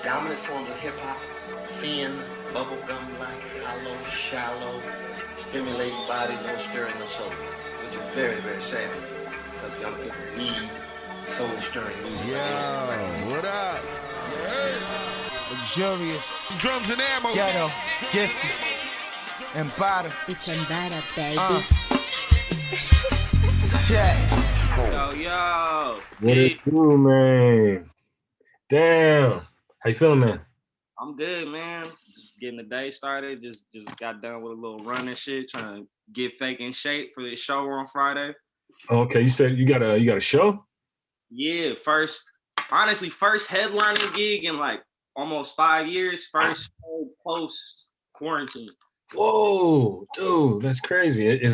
dominant forms of hip hop, fin, bubblegum-like, hollow, shallow, stimulating body, no stirring, no soul, which is very, very sad because young people need soul-stirring music. Yo, what up? Luxurious. Drums and ammo. Ghetto. Gifted. Ammbaataa. It's Ammbaataa, baby. Check. Yo. What it do, man? Damn. How you feeling, man? I'm good, man. Just getting the day started. Just got done with a little run and shit, trying to get fake in shape for this show on Friday. Okay, you said you got a show? Yeah, first headlining gig in like almost 5 years. First show post quarantine. Whoa, dude, that's crazy. Is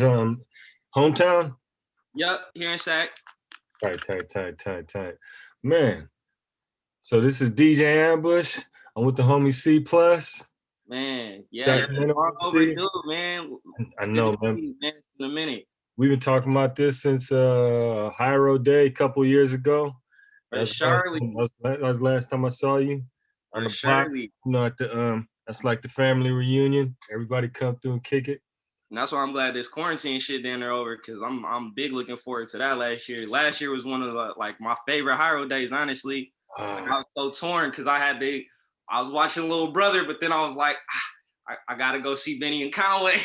hometown? Yep, here in Sac. Tight. Man, so this is DJ Ambush. I'm with the homie C Plus. Man, yeah, Sacramento, long overdue, man. I know, man. In a minute. We've been talking about this since Hyro Day a couple years ago. That was last time I saw you on the block. You know, at the that's like the family reunion. Everybody come through and kick it. And that's why I'm glad this quarantine shit down there over, because I'm big looking forward to that last year. Last year was one of the, like, my favorite Hyro days, honestly. Like, I was so torn because I was watching Little Brother, but then I was like, I gotta go see Benny and Conway.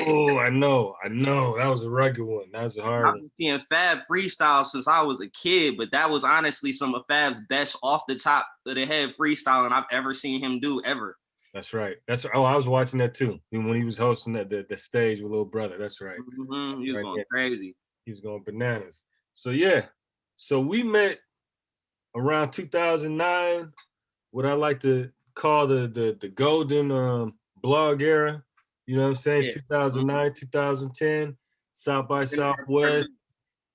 Oh, I know. That was a rugged one. That was a hard one. I've been seeing Fab freestyle since I was a kid, but that was honestly some of Fab's best off the top of the head freestyling I've ever seen him do ever. That's right. I was watching that too when he was hosting the stage with Little Brother. That's right. Mm-hmm. He was going crazy. He was going bananas. So yeah. So we met around 2009, what I like to call the golden blog era. You know what I'm saying? Yeah. 2009, 2010, South by Southwest,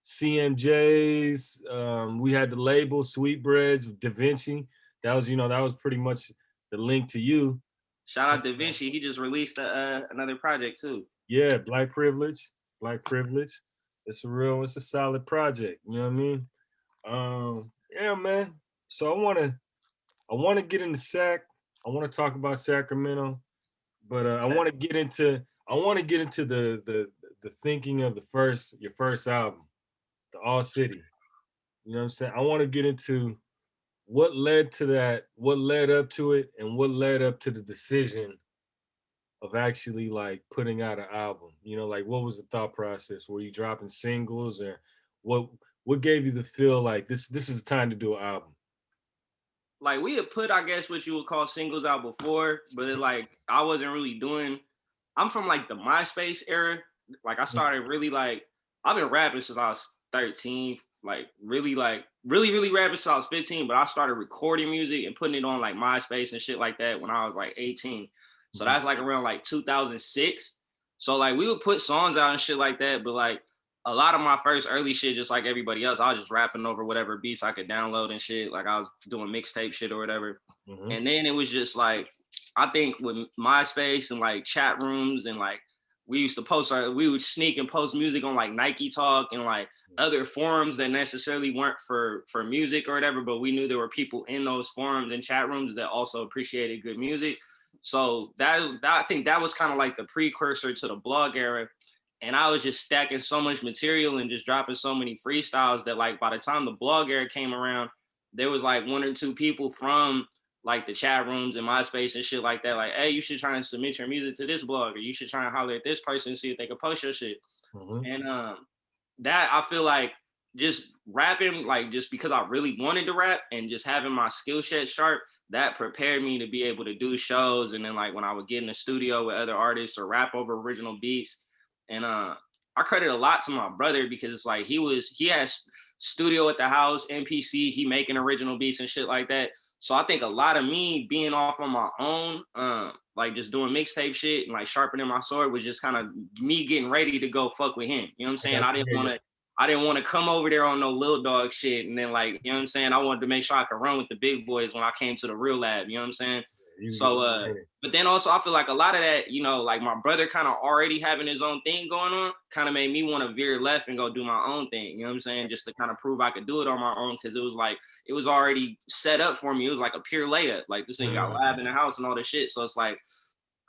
CMJs. We had the label Sweetbreads, Da Vinci. That was pretty much the link to you. Shout out Da Vinci. He just released another project too. Yeah, Black Privilege. It's a solid project. You know what I mean? Yeah, man. So I wanna get into Sac. I want to talk about Sacramento, but I want to get into the thinking of your first album, the All City. You know what I'm saying? I want to get into what led to that, what led up to it, and what led up to the decision of actually like putting out an album. You know, like what was the thought process? Were you dropping singles, or what gave you the feel like this is time to do an album? Like, we had put, I guess, what you would call singles out before, but I wasn't really doing. I'm from like the MySpace era. Like, I started really I've been rapping since I was 13. Like really rapping since I was 15. But I started recording music and putting it on like MySpace and shit like that when I was like 18. So that's like around like 2006. So like we would put songs out and shit like that, but like a lot of my first early shit, just like everybody else, I was just rapping over whatever beats I could download and shit. Like I was doing mixtape shit or whatever. Mm-hmm. And then it was just like, I think with MySpace and like chat rooms and like we would sneak and post music on like Nike Talk and like other forums that necessarily weren't for music or whatever, but we knew there were people in those forums and chat rooms that also appreciated good music. So I think that was kind of like the precursor to the blog era. And I was just stacking so much material and just dropping so many freestyles that like by the time the blog era came around, there was like one or two people from like the chat rooms and MySpace and shit like that. Like, hey, you should try and submit your music to this blog, or you should try and holler at this person and see if they can post your shit. Mm-hmm. And that I feel like just rapping, like just because I really wanted to rap and just having my skill set sharp, that prepared me to be able to do shows. And then like when I would get in the studio with other artists or rap over original beats. And I credit a lot to my brother because it's like he has studio at the house, MPC, he making original beats and shit like that. So I think a lot of me being off on my own, like just doing mixtape shit and like sharpening my sword was just kind of me getting ready to go fuck with him. You know what I'm saying? I didn't want to come over there on no Lil Dog shit. And then like, you know what I'm saying? I wanted to make sure I could run with the big boys when I came to the real lab. You know what I'm saying? So but then also I feel like a lot of that, you know, like my brother kind of already having his own thing going on kind of made me want to veer left and go do my own thing. You know what I'm saying? Just to kind of prove I could do it on my own, because it was like it was already set up for me. It was like a pure layup. Like this thing got lab in the house and all this shit. So it's like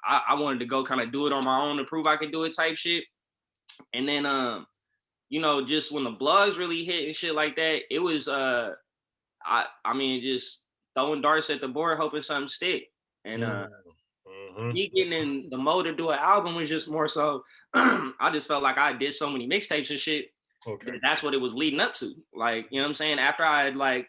I wanted to go kind of do it on my own to prove I could do it type shit. And then you know, just when the blogs really hit and shit like that, it was I mean just throwing darts at the board hoping something stick. And me getting in the mode to do an album was just more so I just felt like I did so many mixtapes and shit. Okay. That's what it was leading up to. Like, you know what I'm saying? After I had like,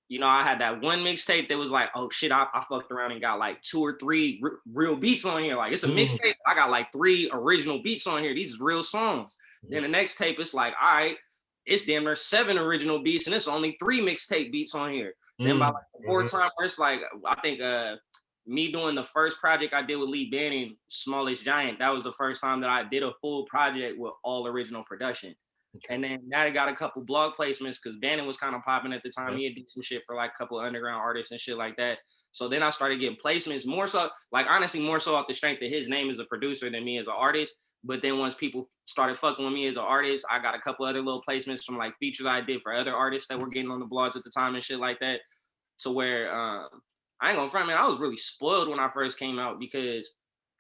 you know, I had that one mixtape that was like, oh shit, I fucked around and got like 2 or 3 real beats on here. Like it's a mixtape. I got like 3 original beats on here. These is real songs. Then the next tape, it's like, all right, it's damn near 7 original beats and it's only 3 mixtape beats on here. Then by like the 4th time, it's like, I think me doing the first project I did with Lee Bannon, Smallest Giant, that was the first time that I did a full project with all original production. Okay. And then now I got a couple blog placements because Bannon was kind of popping at the time. He had did some shit for like a couple of underground artists and shit like that. So then I started getting placements more so, like honestly, more so off the strength of his name as a producer than me as an artist. But then once people started fucking with me as an artist, I got a couple other little placements from like features I did for other artists that were getting on the blogs at the time and shit like that. To where I ain't gonna front, man, I was really spoiled when I first came out because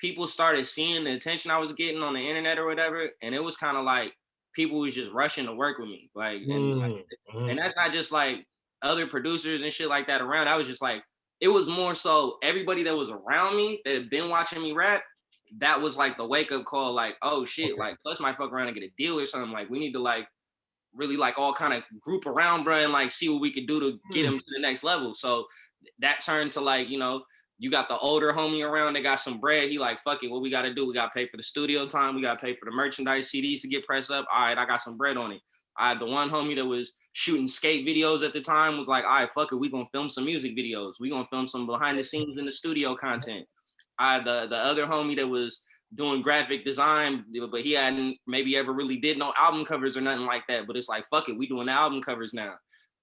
people started seeing the attention I was getting on the internet or whatever. And it was kind of like people was just rushing to work with me. Like, and that's not just like other producers and shit like that around. I was just like, it was more so everybody that was around me that had been watching me rap. That was like the wake up call, like, oh shit, like Plus might fuck around and get a deal or something. Like we need to like really like all kind of group around, bro, and like see what we could do to get him to the next level. So that turned to like, you know, you got the older homie around that got some bread. He like, fuck it, what we got to do? We got to pay for the studio time. We got to pay for the merchandise, CDs to get pressed up. All right, I got some bread on it. I had the one homie that was shooting skate videos at the time was like, all right, fuck it, we gonna film some music videos. We gonna film some behind the scenes in the studio content. I had the other homie that was doing graphic design, but he hadn't maybe ever really did no album covers or nothing like that. But it's like, fuck it, we doing the album covers now.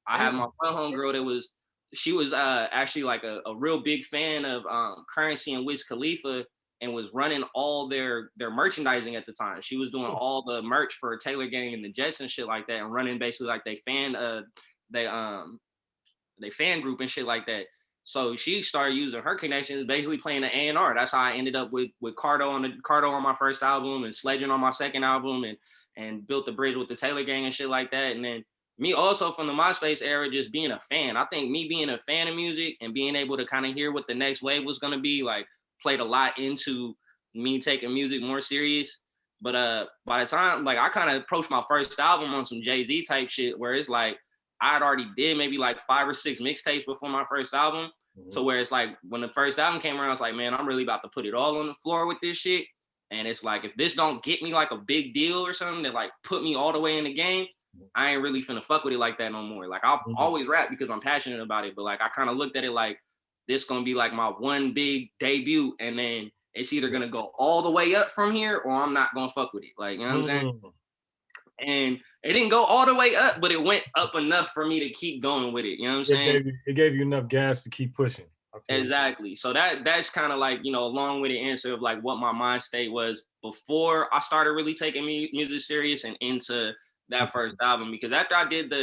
I have my one homegirl that was, she was actually like a real big fan of Currency and Wiz Khalifa and was running all their merchandising at the time. She was doing all the merch for Taylor Gang and the Jets and shit like that, and running basically like they fan group and shit like that. So she started using her connections, basically playing the A&R. That's how I ended up with Cardo on my first album and Sledging on my second album, and built the bridge with the Taylor Gang and shit like that. And then me also from the MySpace era, just being a fan. I think me being a fan of music and being able to kind of hear what the next wave was gonna be, like played a lot into me taking music more serious. But by the time, like I kind of approached my first album on some Jay-Z type shit where it's like, I'd already did maybe like 5 or 6 mixtapes before my first album. So where it's like, when the first album came around, I was like, man, I'm really about to put it all on the floor with this shit. And it's like, if this don't get me like a big deal or something that like put me all the way in the game, I ain't really finna fuck with it like that no more. Like I'll always rap because I'm passionate about it. But like, I kind of looked at it like, this gonna be like my one big debut. And then it's either gonna go all the way up from here or I'm not gonna fuck with it. Like, you know what I'm saying? And it didn't go all the way up, but it went up enough for me to keep going with it. You know what I'm saying? It gave you enough gas to keep pushing. Exactly. So that's kind of like, you know, a long-winded answer of like what my mind state was before I started really taking music serious and into that first album. Because after I did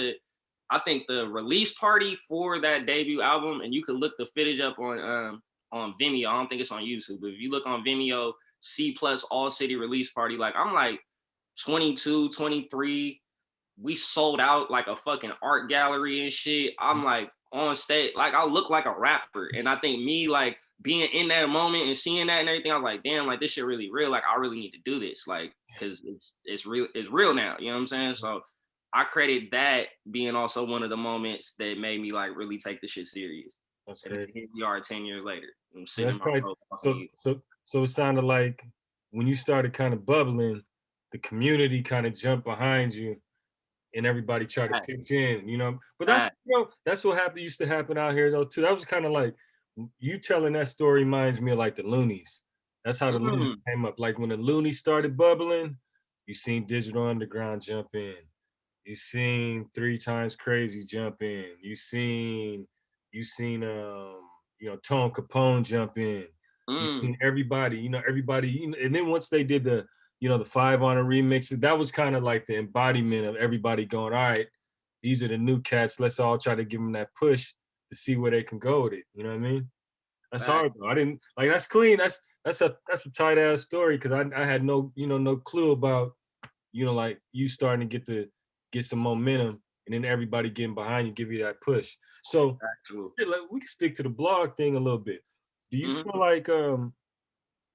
I think the release party for that debut album, and you could look the footage up on Vimeo. I don't think it's on YouTube, but if you look on Vimeo, C+ All City release party, like I'm like 22, 23, we sold out like a fucking art gallery and shit. I'm like on stage, like I look like a rapper. And I think me like being in that moment and seeing that and everything, I was like, damn, like this shit really real. Like I really need to do this, like, cause it's real now. You know what I'm saying? So I credit that being also one of the moments that made me like really take the shit serious. That's great. Here we are 10 years later. So it sounded like when you started kind of bubbling, the community kind of jumped behind you and everybody tried to pitch in, you know. But that's what used to happen out here though too. That was kind of like, you telling that story reminds me of like the Loonies. That's how the Loonies came up. Like when the Loonies started bubbling, you seen Digital Underground jump in. You seen 3 Times Crazy jump in. You seen Tone Capone jump in. You seen everybody, and then once they did the 5 on a remix, that was kind of like the embodiment of everybody going, all right, these are the new cats. Let's all try to give them that push to see where they can go with it. You know what I mean? That's hard though. I didn't like that's clean. That's a tight ass story because I had no clue about like you starting to get some momentum and then everybody getting behind you, give you that push. So we can stick to the blog thing a little bit. Do you feel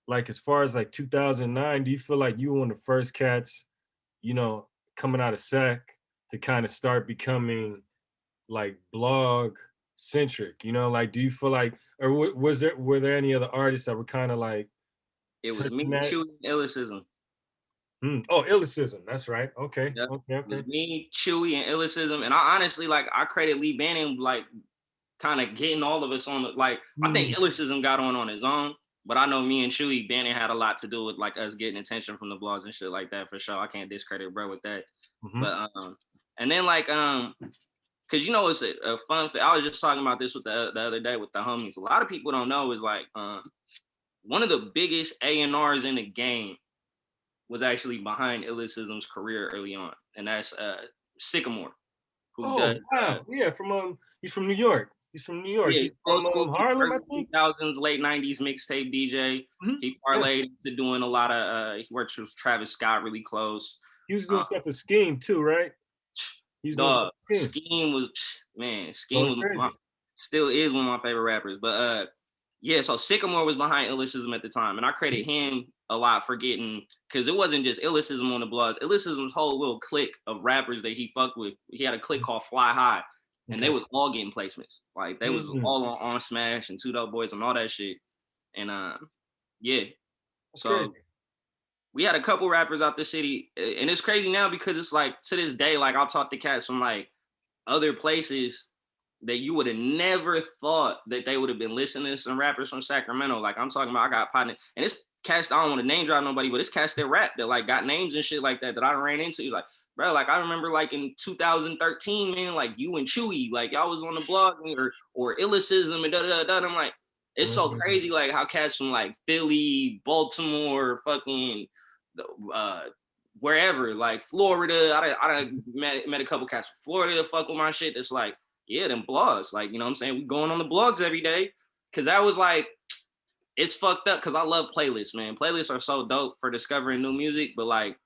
like as far as like 2009, do you feel like you were one of the first cats, coming out of Sac to kind of start becoming like blog centric? Like do you feel like, or were there any other artists that were kind of like it was me, Chewy, and Illicism. Oh, Illicism, that's right. Okay. Yep. Okay. It was me, Chewy, and Illicism, and I honestly I credit Lee Bannon like kind of getting all of us on the I think Illicism got on his own, but I know me and Chewy Bannon had a lot to do with like us getting attention from the blogs and shit like that for sure. I can't discredit bro with that. But and then cause it's a fun thing. I was just talking about this with the other day with the homies. A lot of people don't know is one of the biggest A&Rs in the game was actually behind Illicism's career early on, and that's Sycamore. Wow, yeah, he's from New York. He's from New York. Yeah, he's from Harlem, I think. 2000s, late 90s mixtape DJ. He parlayed into doing a lot of. He worked with Travis Scott really close. He was doing stuff with Scheme too, right? Scheme was still is one of my favorite rappers. But yeah, so Sycamore was behind Illicism at the time, and I credit him a lot for getting, because it wasn't just Illicism on the blogs. Illicism's whole little clique of rappers that he fucked with. He had a clique called Fly High, and they was all getting placements. Like they was all on Smash and Two Dope Boys and all that shit. And yeah, so we had a couple rappers out the city, and it's crazy now because it's like to this day, like I'll talk to cats from like other places that you would have never thought that they would have been listening to some rappers from Sacramento. Like I'm talking about, I got partner, and it's cats, I don't want to name drop nobody, but it's cats that rap that like got names and shit like that I ran into. Like, bro, like I remember like in 2013, man, like you and Chewy, like y'all was on the blog or Illicism and da. I'm like, it's so crazy, like how cats from like Philly, Baltimore, fucking wherever, like Florida. I met a couple cats from Florida that fuck with my shit. That's like, yeah, them blogs. Like, you know what I'm saying? We going on the blogs every day. Cause that was like, it's fucked up because I love playlists, man. Playlists are so dope for discovering new music, but like,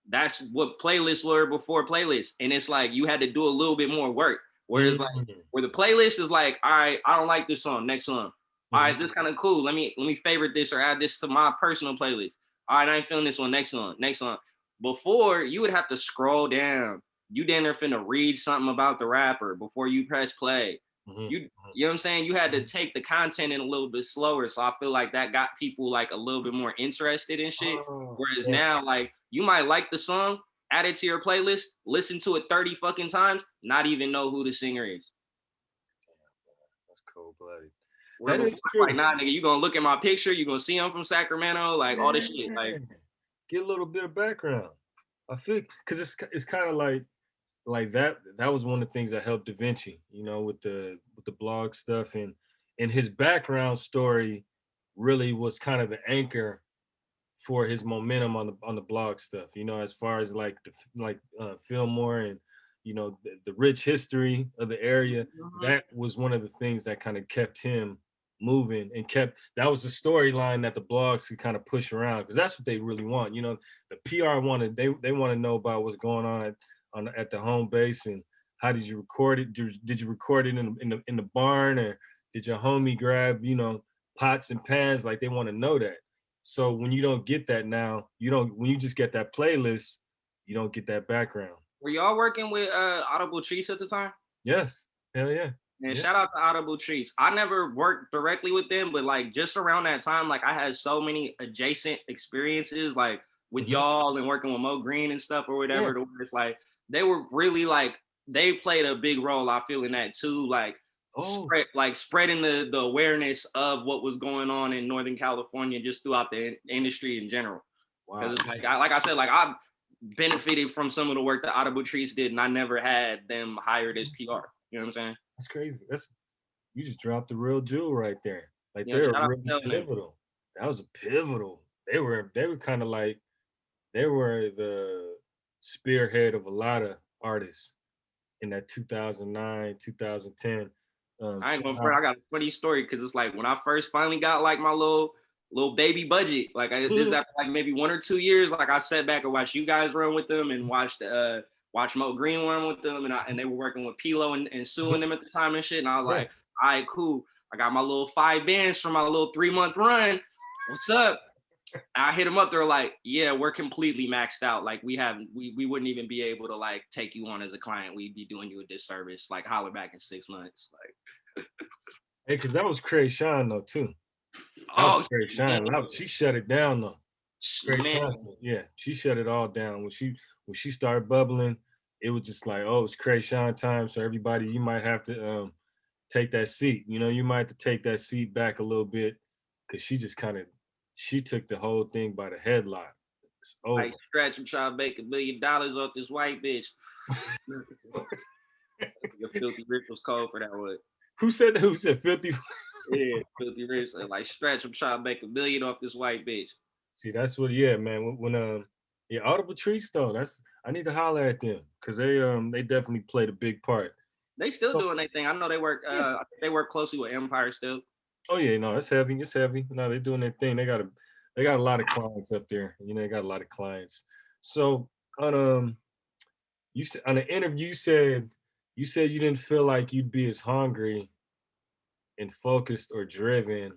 that's what playlists were before playlists. And it's like, you had to do a little bit more work. Whereas like, where the playlist is like, all right, I don't like this song, next song. All right, this kind of cool. Let me favorite this or add this to my personal playlist. All right, I ain't feeling this one, next song. Before, you would have to scroll down. You then are finna read something about the rapper before you press play. You know what I'm saying? You had to take the content in a little bit slower. So I feel like that got people like a little bit more interested in shit. Whereas now, like, you might like the song, add it to your playlist, listen to it 30 fucking times, not even know who the singer is. That's cold-blooded. That is true. Like, nah, nigga, you gonna look at my picture, you gonna see I'm from Sacramento, like all this shit. Like, get a little bit of background. I feel, because it's kind of like that was one of the things that helped Da Vinci, with the blog stuff, and his background story really was kind of the anchor for his momentum on the blog stuff, as far as like Fillmore and the rich history of the area. That was one of the things that kind of kept him moving and that was the storyline that the blogs could kind of push around, because that's what they really want. The PR wanted, they want to know about what's going on at the home base, and how did you record it? Did you record it in the barn, or did your homie grab pots and pans? Like, they want to know that. So when you don't get that now, when you just get that playlist, you don't get that background. Were y'all working with Audible Treats at the time? Yes. Hell yeah. And shout out to Audible Treats. I never worked directly with them, but like just around that time, like I had so many adjacent experiences, like with y'all and working with Mo Green and stuff or whatever. Yeah. It's like they were really like, they played a big role, I feel, in that too. Like spreading the awareness of what was going on in Northern California, just throughout the industry in general. Wow. Because like I said, like I benefited from some of the work that Audible Treats did, and I never had them hired as PR. You know what I'm saying? That's crazy. dropped the real jewel right there. Like You know, they're shout out really to them. pivotal. That was a pivotal. They were kind of like they were the spearhead of a lot of artists in that 2009, 2010. I ain't Shout gonna front. out. I got a funny story because it's like when I first finally got like my little baby budget, like this after like maybe 1 or 2 years, like I sat back and watched you guys run with them and watch Mo Green run with them, and they were working with Pilo and suing them at the time and shit. And I was Yeah. like, all right, cool. I got my little 5 bands for my little 3-month run. What's up? I hit them up. They're like, yeah, we're completely maxed out. Like we wouldn't even be able to like take you on as a client. We'd be doing you a disservice. Like holler back in 6 months. Like, Hey, because that was Cray Sean though too. That oh was Cray Sean. She shut it down though. Cray man, Sean, yeah, she shut it all down when she started bubbling. It was just like, oh, it's Cray Sean time. So everybody, you might have to take that seat. You know, you might have to take that seat back a little bit because she took the whole thing by the headlock. It's over. like Stretch, I'm trying to make $1 million off this white bitch. Your filthy rich was cold for that one. Who said that? Who said 50? Yeah, filthy rich. Like Stretch, I'm trying to make $1 million off this white bitch. See, that's what, yeah, man. When yeah, Audible Treats though, I need to holler at them because they definitely played a big part. They still doing their thing. I know they work. I think they work closely with Empire still. Oh yeah, no, it's heavy. It's heavy. No, they're doing their thing. They got a lot of clients up there. You know, they got a lot of clients. So on you said on the interview you said you didn't feel like you'd be as hungry and focused or driven.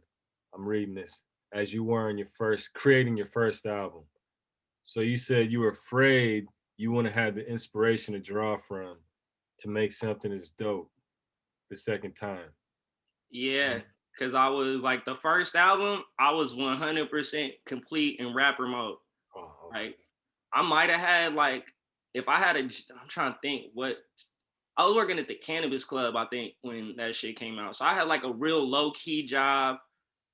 I'm reading this as you were in creating your first album. So you said you were afraid you wouldn't have the inspiration to draw from to make something as dope the second time. Yeah, because I was like the first album, I was 100% complete in rapper mode. Oh, okay. Like I might have had like if I had I'm trying to think what I was working at the Cannabis Club, I think, when that shit came out. So I had like a real low key job.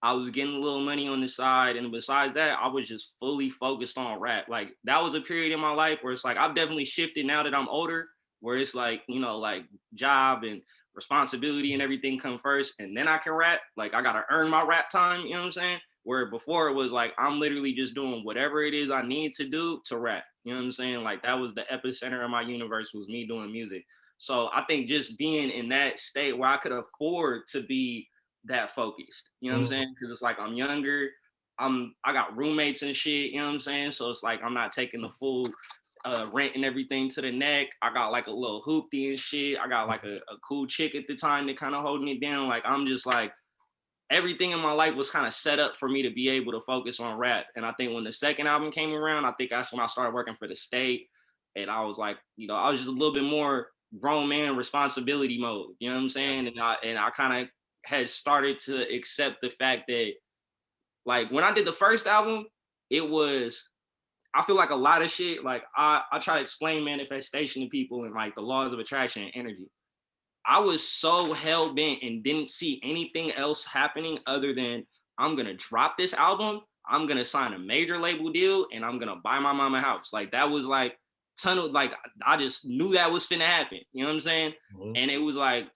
I was getting a little money on the side. And besides that, I was just fully focused on rap. Like that was a period in my life where it's like, I've definitely shifted now that I'm older, where it's like, you know, like job and responsibility and everything come first. And then I can rap. Like I got to earn my rap time. You know what I'm saying? Where before it was like, I'm literally just doing whatever it is I need to do to rap. You know what I'm saying? Like that was the epicenter of my universe was me doing music. So I think just being in that state where I could afford to be that focused, you know what I'm saying? Because it's like I'm younger, I got roommates and shit, you know what I'm saying? So it's like I'm not taking the full rent and everything to the neck. I got like a little hoopty and shit. I got like a cool chick at the time that kind of holding it down. Like I'm just like everything in my life was kind of set up for me to be able to focus on rap. And I think when the second album came around, I think that's when I started working for the state. And I was like, you know, I was just a little bit more grown man responsibility mode, you know what I'm saying? And I kind of had started to accept the fact that like when I did the first album, I feel like a lot of shit, like I try to explain manifestation to people and like the laws of attraction and energy. I was so hell bent and didn't see anything else happening other than I'm gonna drop this album, I'm gonna sign a major label deal, and I'm gonna buy my mama a house. Like that was like like I just knew that was finna happen. You know what I'm saying? And it was like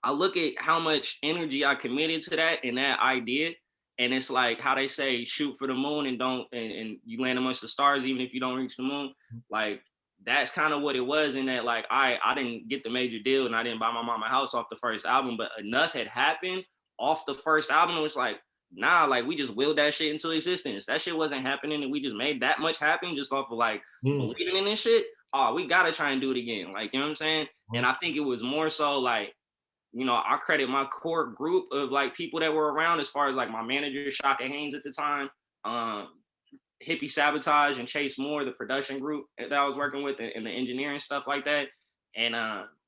I look at how much energy I committed to that and that idea. And it's like how they say, shoot for the moon and you land amongst the stars, even if you don't reach the moon. Like, that's kind of what it was in that, like, I didn't get the major deal and I didn't buy my mama a house off the first album, but enough had happened off the first album. It was like, nah, like we just willed that shit into existence. That shit wasn't happening and we just made that much happen just off of like believing in this shit. Oh, we gotta try and do it again. Like, you know what I'm saying? And I think it was more so like, you know, I credit my core group of like people that were around as far as like my manager, Shaka Haynes at the time, Hippie Sabotage and Chase Moore, the production group that I was working with and the engineering stuff like that. And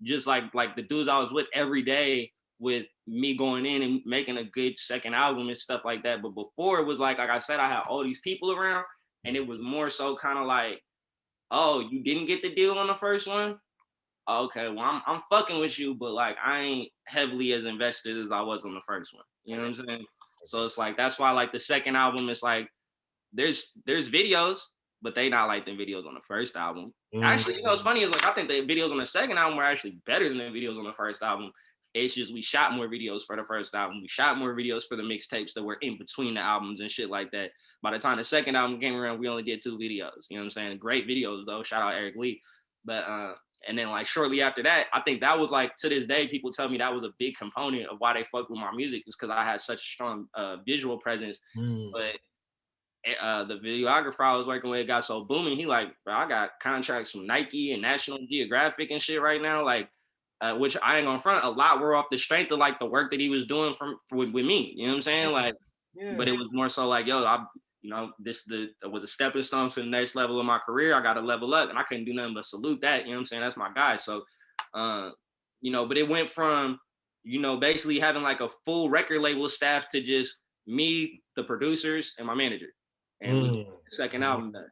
just like the dudes I was with every day with me going in and making a good second album and stuff like that. But before it was like I said, I had all these people around and it was more so kind of like, oh, you didn't get the deal on the first one? Okay, well, I'm fucking with you, but like I ain't heavily as invested as I was on the first one. You know what I'm saying? So it's like that's why like the second album is like there's videos, but they not like the videos on the first album. Actually, you know what's funny is like I think the videos on the second album were actually better than the videos on the first album. It's just we shot more videos for the first album. We shot more videos for the mixtapes that were in between the albums and shit like that. By the time the second album came around, we only did 2 videos. You know what I'm saying? Great videos though. Shout out Eric Lee. But and then like shortly after that, I think that was like, to this day, people tell me that was a big component of why they fuck with my music, is because I had such a strong visual presence. But the videographer I was working with got so booming. He like, bro, I got contracts from Nike and National Geographic and shit right now. Like, which I ain't gonna front, a lot were off the strength of like the work that he was doing with me. You know what I'm saying? Like, but it was more so like, yo, this was a stepping stone to the next level of my career. I got to level up, and I couldn't do nothing but salute that. You know what I'm saying? That's my guy. So, but it went from, basically having like a full record label staff to just me, the producers, and my manager. And we get the second album done.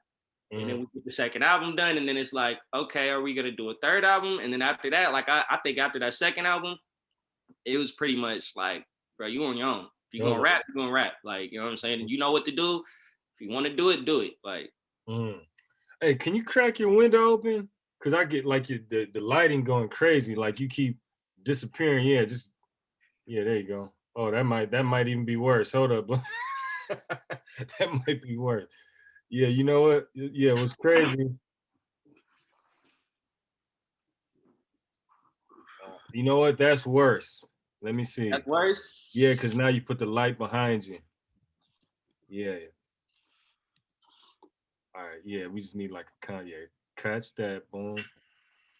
And then we get the second album done, and then it's like, okay, are we gonna do a third album? And then after that, like I think after that second album, it was pretty much like, bro, you on your own. If you're gonna rap, you're gonna rap. Like, you know what I'm saying? And you know what to do. If you want to do it, do it. Like, hey, can you crack your window open? Cause I get like the lighting going crazy. Like you keep disappearing. Yeah, there you go. Oh, that might even be worse. Hold up. That might be worse. Yeah, you know what? Yeah, it was crazy. You know what? That's worse. Let me see. That's worse? Yeah, because now you put the light behind you. Yeah. All right, yeah, we just need like a Kanye. Catch that, boom.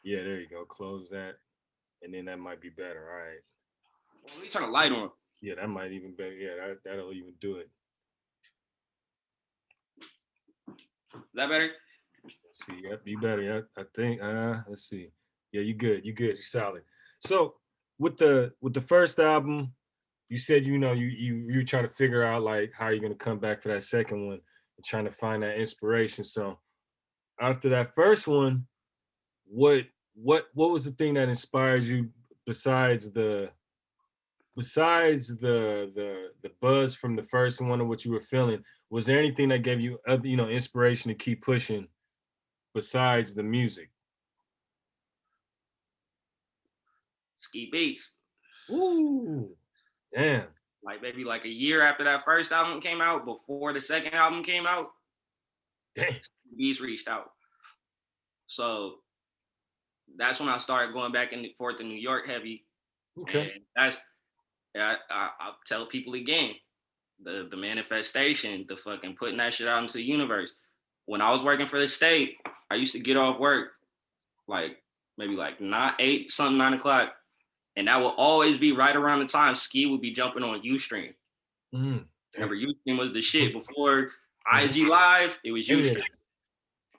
Yeah, there you go. Close that. And then that might be better. All right. Well, let me turn the light on. Yeah, that might even be better. Yeah, that'll even do it. Is that better? Let's see, yep, you better. Yeah, I think. Let's see. Yeah, you good. You're solid. So with the first album, you said you trying to figure out like how you're gonna come back for that second one and trying to find that inspiration. So after that first one, what was the thing that inspired you besides the buzz from the first one and what you were feeling? Was there anything that gave you inspiration to keep pushing besides the music? Ski Beatz. Ooh, damn. Like maybe like a year after that first album came out, before the second album came out, damn, Beatz reached out. So that's when I started going back and forth to New York heavy. Okay. And I tell people again, the manifestation, the fucking putting that shit out into the universe. When I was working for the state, I used to get off work like maybe like 9 o'clock. And that will always be right around the time Ski would be jumping on Ustream. Remember, Ustream was the shit before IG Live. It was Ustream.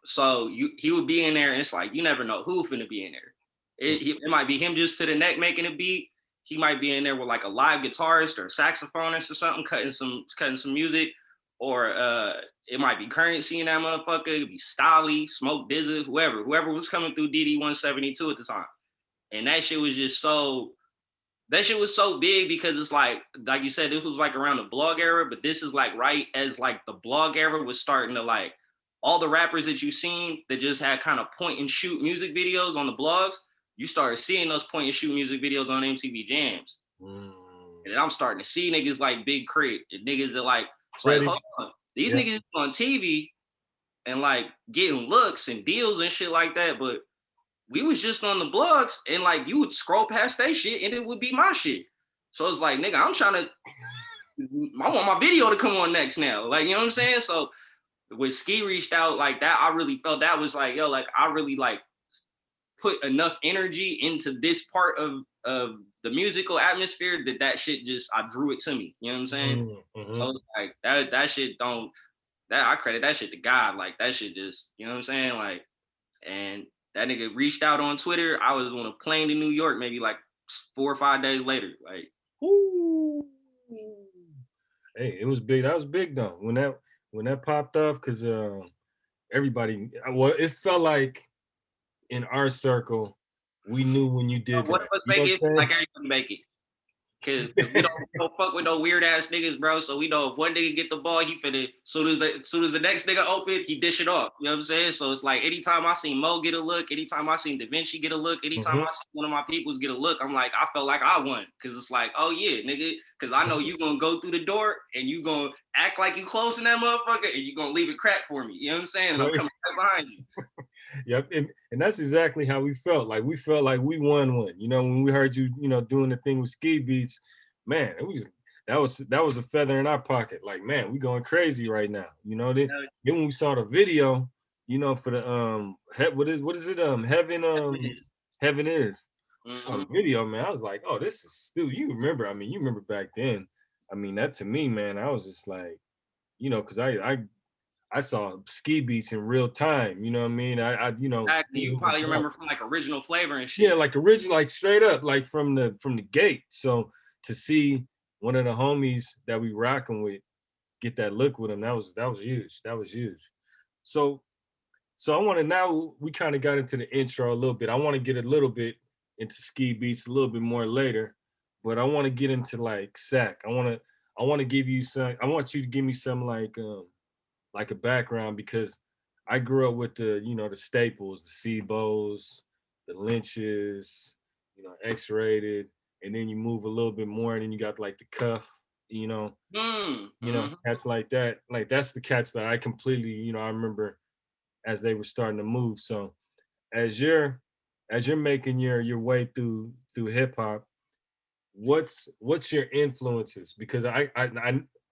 So he would be in there, and it's like you never know who finna be in there. It might be him just to the neck making a beat. He might be in there with like a live guitarist or saxophonist or something, cutting some music, or it might be Currency in that motherfucker. It'd be Stolly, Smoke Dizza, whoever was coming through DD 172 at the time. And that shit was just so big because it's like you said, this was like around the blog era, but this is like right as like the blog era was starting to like all the rappers that you've seen that just had kind of point and shoot music videos on the blogs, you started seeing those point and shoot music videos on MTV Jams. And then I'm starting to see niggas like Big Crit and niggas that like hold on, these niggas on TV and like getting looks and deals and shit like that, but we was just on the blogs and like you would scroll past that shit and it would be my shit. So it's like, nigga, I want my video to come on next now. Like, you know what I'm saying? So when Ski reached out like that, I really felt that was like, yo, like I really like put enough energy into this part of the musical atmosphere that shit just, I drew it to me. You know what I'm saying? So it's like that shit I credit that shit to God. Like that shit just, you know what I'm saying? Like, and that nigga reached out on Twitter. I was on a plane to New York maybe like 4 or 5 days later. Like, ooh. Hey, it was big. That was big though. When that popped off, because everybody, well, it felt like in our circle, we knew when you did what that. was make it like everybody make it. Cause we don't fuck with no weird ass niggas, bro. So we know if one nigga get the ball, he finna soon as the next nigga open, he dish it off. You know what I'm saying? So it's like anytime I seen Mo get a look, anytime I seen Da Vinci get a look, anytime I seen one of my peoples get a look, I'm like, I felt like I won. Cause it's like, oh yeah, nigga, cause I know you gonna go through the door and you gonna act like you closing that motherfucker and you gonna leave it cracked for me. You know what I'm saying? And I'm coming right behind you. Yep, and that's exactly how we felt. Like we felt like we won one. You know, when we heard you, doing the thing with Ski Beatz, man, that was a feather in our pocket. Like, man, we going crazy right now. Then when we saw the video, for the what is it? Heaven is. Saw the video, man. I was like, oh, this is still. You remember back then. I mean, that to me, man, I was just like, because I saw Ski Beatz in real time. You know what I mean? Exactly. You probably remember from like Original Flavor and shit. Yeah, like original, like straight up, like from the gate. So to see one of the homies that we rocking with get that look with him, that was huge. That was huge. So I want to, now we kind of got into the intro a little bit. I want to get a little bit into Ski Beatz a little bit more later, but I want to get into like Sac. I want to give you some. I want you to give me some like a background, because I grew up with the the staples, the Sebos, the Lynches, X-Rated, and then you move a little bit more, and then you got like the Cuff, cats like that. Like that's the cats that I completely, I remember as they were starting to move. So as you're making your way through hip hop, what's your influences? Because I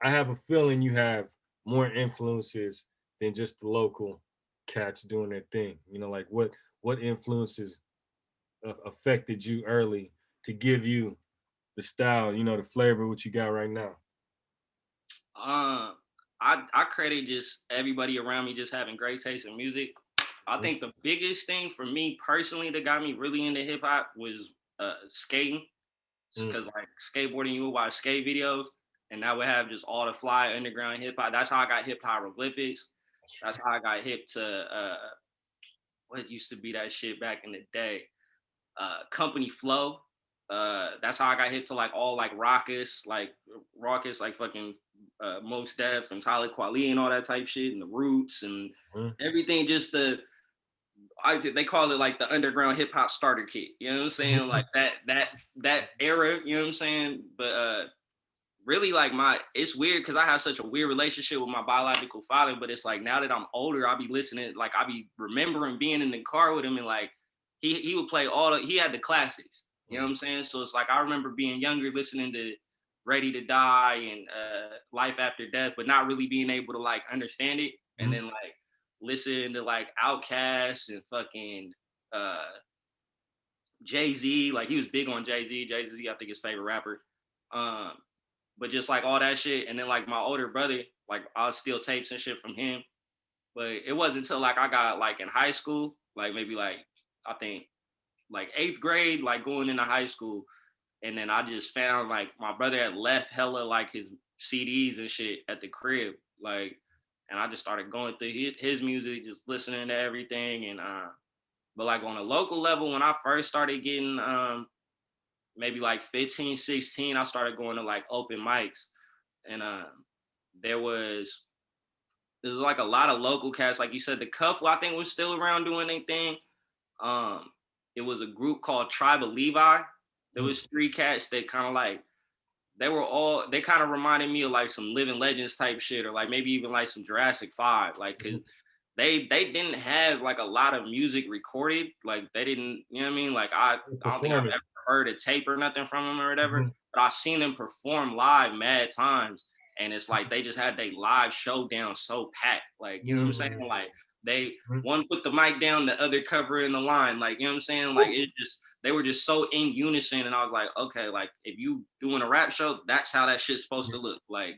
have a feeling you have more influences than just the local cats doing their thing. Like what influences affected you early to give you the style, the flavor, what you got right now? I credit just everybody around me just having great taste in music. I think the biggest thing for me personally that got me really into hip hop was skating, because like skateboarding, you would watch skate videos, and that would have just all the fly underground hip hop. That's how I got hip to hieroglyphics. That's how I got hip to what used to be that shit back in the day, Company Flow. That's how I got hip to like all like raucous, like fucking Most Def and Talib Kweli and all that type shit, and the Roots and everything. Just they call it like the underground hip hop starter kit. You know what I'm saying? Like that era. You know what I'm saying? But really, like it's weird because I have such a weird relationship with my biological father. But it's like now that I'm older, I'll be listening. Like I be remembering being in the car with him, and like he would play he had the classics. You know what I'm saying? So it's like I remember being younger, listening to Ready to Die and Life After Death, but not really being able to like understand it. And then like listening to like Outkast and fucking Jay-Z. Like he was big on Jay-Z. Jay-Z, I think his favorite rapper. But just like all that shit. And then like my older brother, like I'll steal tapes and shit from him. But it wasn't until like I got like in high school, like maybe like I think like 8th grade, like going into high school. And then I just found like my brother had left hella like his CDs and shit at the crib. Like, and I just started going through his music, just listening to everything. And but like on a local level, when I first started getting maybe like 15, 16, I started going to like open mics. And there was like a lot of local cats. Like you said, the Cuff, I think, was still around doing their thing. It was a group called Tribe of Levi. There was 3 cats that kind of like, they kind of reminded me of like some Living Legends type shit, or like maybe even like some Jurassic 5. Like, cause they didn't have like a lot of music recorded. Like they didn't, you know what I mean? Like I don't think I've ever heard a tape or nothing from them or whatever, but I've seen them perform live mad times. And it's like, they just had their live showdown so packed. Like, you know what I'm saying? Like they, one put the mic down, the other cover in the line. Like, you know what I'm saying? Like they were just so in unison. And I was like, okay, like if you doing a rap show, that's how that shit's supposed to look. Like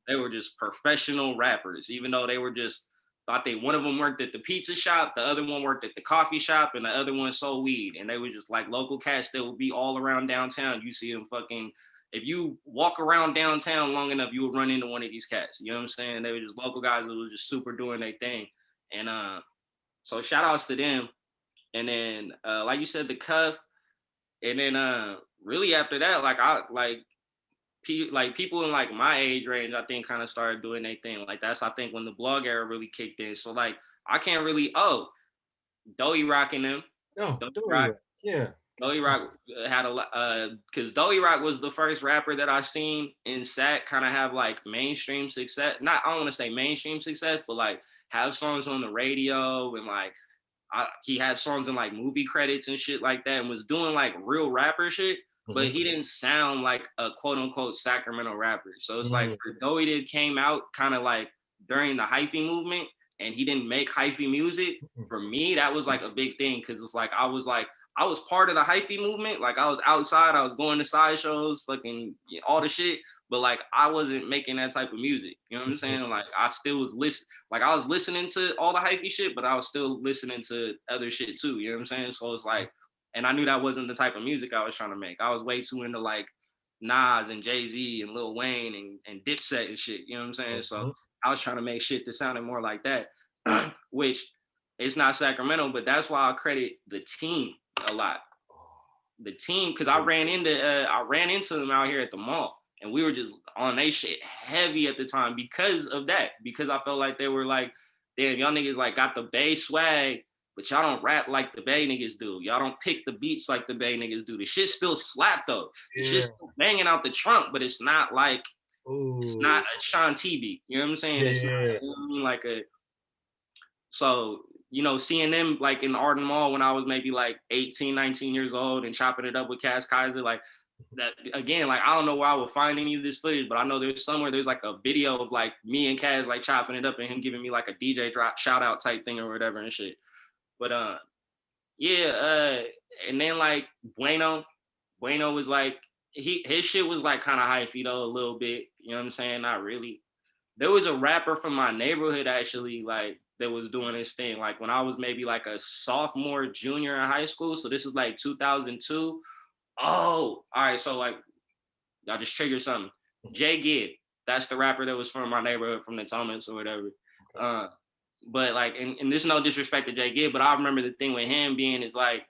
they were just professional rappers, even though they were just, I think one of them worked at the pizza shop, the other one worked at the coffee shop, and the other one sold weed. And they were just like local cats that would be all around downtown. You see them fucking, if you walk around downtown long enough, you will run into one of these cats. You know what I'm saying? They were just local guys that were just super doing their thing. And so shout outs to them. And then like you said, the Cuff. And then really after that, like like people in like my age range, I think kind of started doing their thing. Like that's I think when the blog era really kicked in. So like I can't really Doey Rock and them. Oh, Doey Doey Rock. Rock. Yeah. Doey Rock had a lot because Doey Rock was the first rapper that I seen in Sac kind of have like mainstream success. Not I don't want to say mainstream success, but like have songs on the radio and like he had songs in like movie credits and shit like that and was doing like real rapper shit, but he didn't sound like a quote unquote Sacramento rapper. So it's like for Doey that came out kind of like during the hyphy movement and he didn't make hyphy music, for me, that was like a big thing because it's like I was part of the hyphy movement. Like I was outside, I was going to sideshows, fucking all the shit. But like I wasn't making that type of music. You know what I'm saying? Like I still was I was listening to all the hyphy shit, but I was still listening to other shit too. You know what I'm saying? So it's like, and I knew that wasn't the type of music I was trying to make. I was way too into like Nas and Jay-Z and Lil Wayne and Dipset and shit. You know what I'm saying? So I was trying to make shit that sounded more like that, which it's not Sacramento, but that's why I credit the team a lot. The team, because I ran into them out here at the mall. And we were just on they shit heavy at the time because of that. Because I felt like they were like, damn, y'all niggas like got the Bay swag, but y'all don't rap like the Bay niggas do. Y'all don't pick the beats like the Bay niggas do. The shit still slap though. The shit's still banging out the trunk, but it's not like, it's not a Shawn T beat. You know what I'm saying? It's not, you know what I mean? Like so, you know, seeing them like in the Arden Mall when I was maybe like 18, 19 years old and chopping it up with Cass Kaiser, like, that again, like I don't know where I would find any of this footage, but I know there's like a video of like me and Kaz like chopping it up and him giving me like a DJ drop shout out type thing or whatever and shit. But and then like Bueno was like his shit was like kind of hyphy though a little bit, you know what I'm saying? Not really. There was a rapper from my neighborhood actually like that was doing this thing like when I was maybe like a sophomore, junior in high school. So this is like 2002. Oh, all right. So like, y'all just triggered something. Jay Gibb, that's the rapper that was from my neighborhood, from the Thomas or whatever. But like, and there's no disrespect to Jay Gibb, but I remember the thing with him being is like,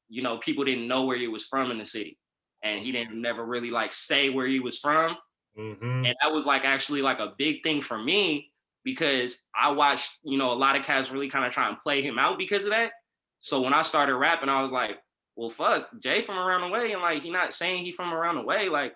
you know, people didn't know where he was from in the city, and he didn't never really like say where he was from, and that was like actually like a big thing for me because I watched, you know, a lot of cats really kind of try and play him out because of that. So when I started rapping, I was like, well, fuck, Jay from around the way, and like he not saying he from around the way, like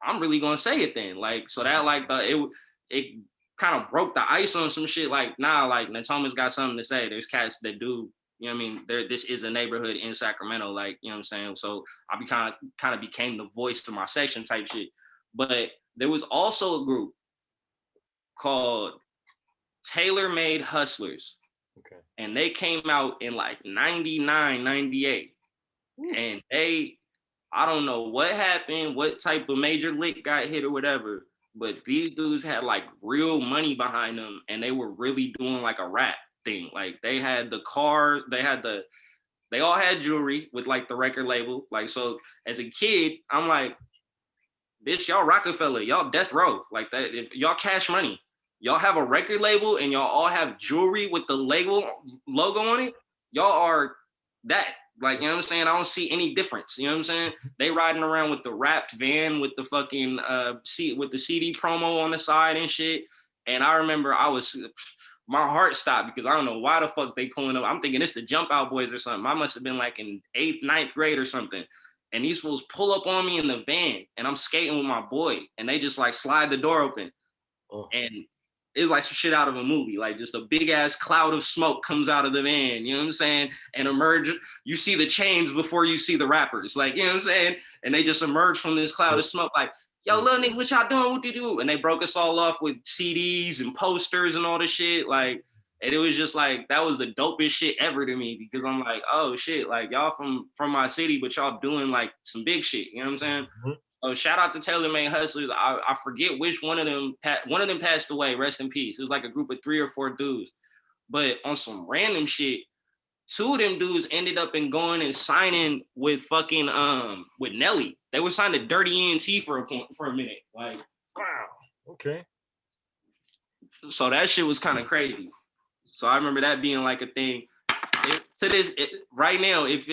I'm really gonna say it then, like so that like it kind of broke the ice on some shit. Like nah, like Natoma's got something to say. There's cats that do, you know what I mean? This is a neighborhood in Sacramento, like you know what I'm saying. So I kind of became the voice of my section type shit. But there was also a group called Tailor Made Hustlers, and they came out in like 99, 98. And I don't know what happened, what type of major lick got hit or whatever, but these dudes had like real money behind them and they were really doing like a rap thing. Like they had the car, they all had jewelry with like the record label. Like, so as a kid, I'm like, bitch, y'all Rockefeller, y'all death row. Like that, if y'all Cash Money, y'all have a record label and y'all all have jewelry with the logo on it, y'all are that. Like, you know what I'm saying? I don't see any difference. You know what I'm saying? They riding around with the wrapped van with the fucking with the CD promo on the side and shit. And I remember my heart stopped because I don't know why the fuck they pulling up. I'm thinking it's the Jump Out Boys or something. I must have been like in 8th, 9th grade or something. And these fools pull up on me in the van and I'm skating with my boy and they just like slide the door open. And it's like some shit out of a movie, like just a big ass cloud of smoke comes out of the van, you know what I'm saying? And emerge, you see the chains before you see the rappers, like, you know what I'm saying? And they just emerge from this cloud of smoke, like, yo, little nigga, what y'all doing? What do you do? And they broke us all off with CDs and posters and all this shit, like, and it was just like, that was the dopest shit ever to me because I'm like, oh shit, like y'all from my city, but y'all doing like some big shit, you know what I'm saying? So shout out to Tailor Made Hustlers. I forget which one of them passed away. Rest in peace. It was like a group of 3 or 4 dudes. But on some random shit, 2 of them dudes ended up going and signing with fucking with Nelly. They were signed to Dirty ENT for a minute. Like, wow. Okay. So that shit was kind of crazy. So I remember that being like a thing. Right now, if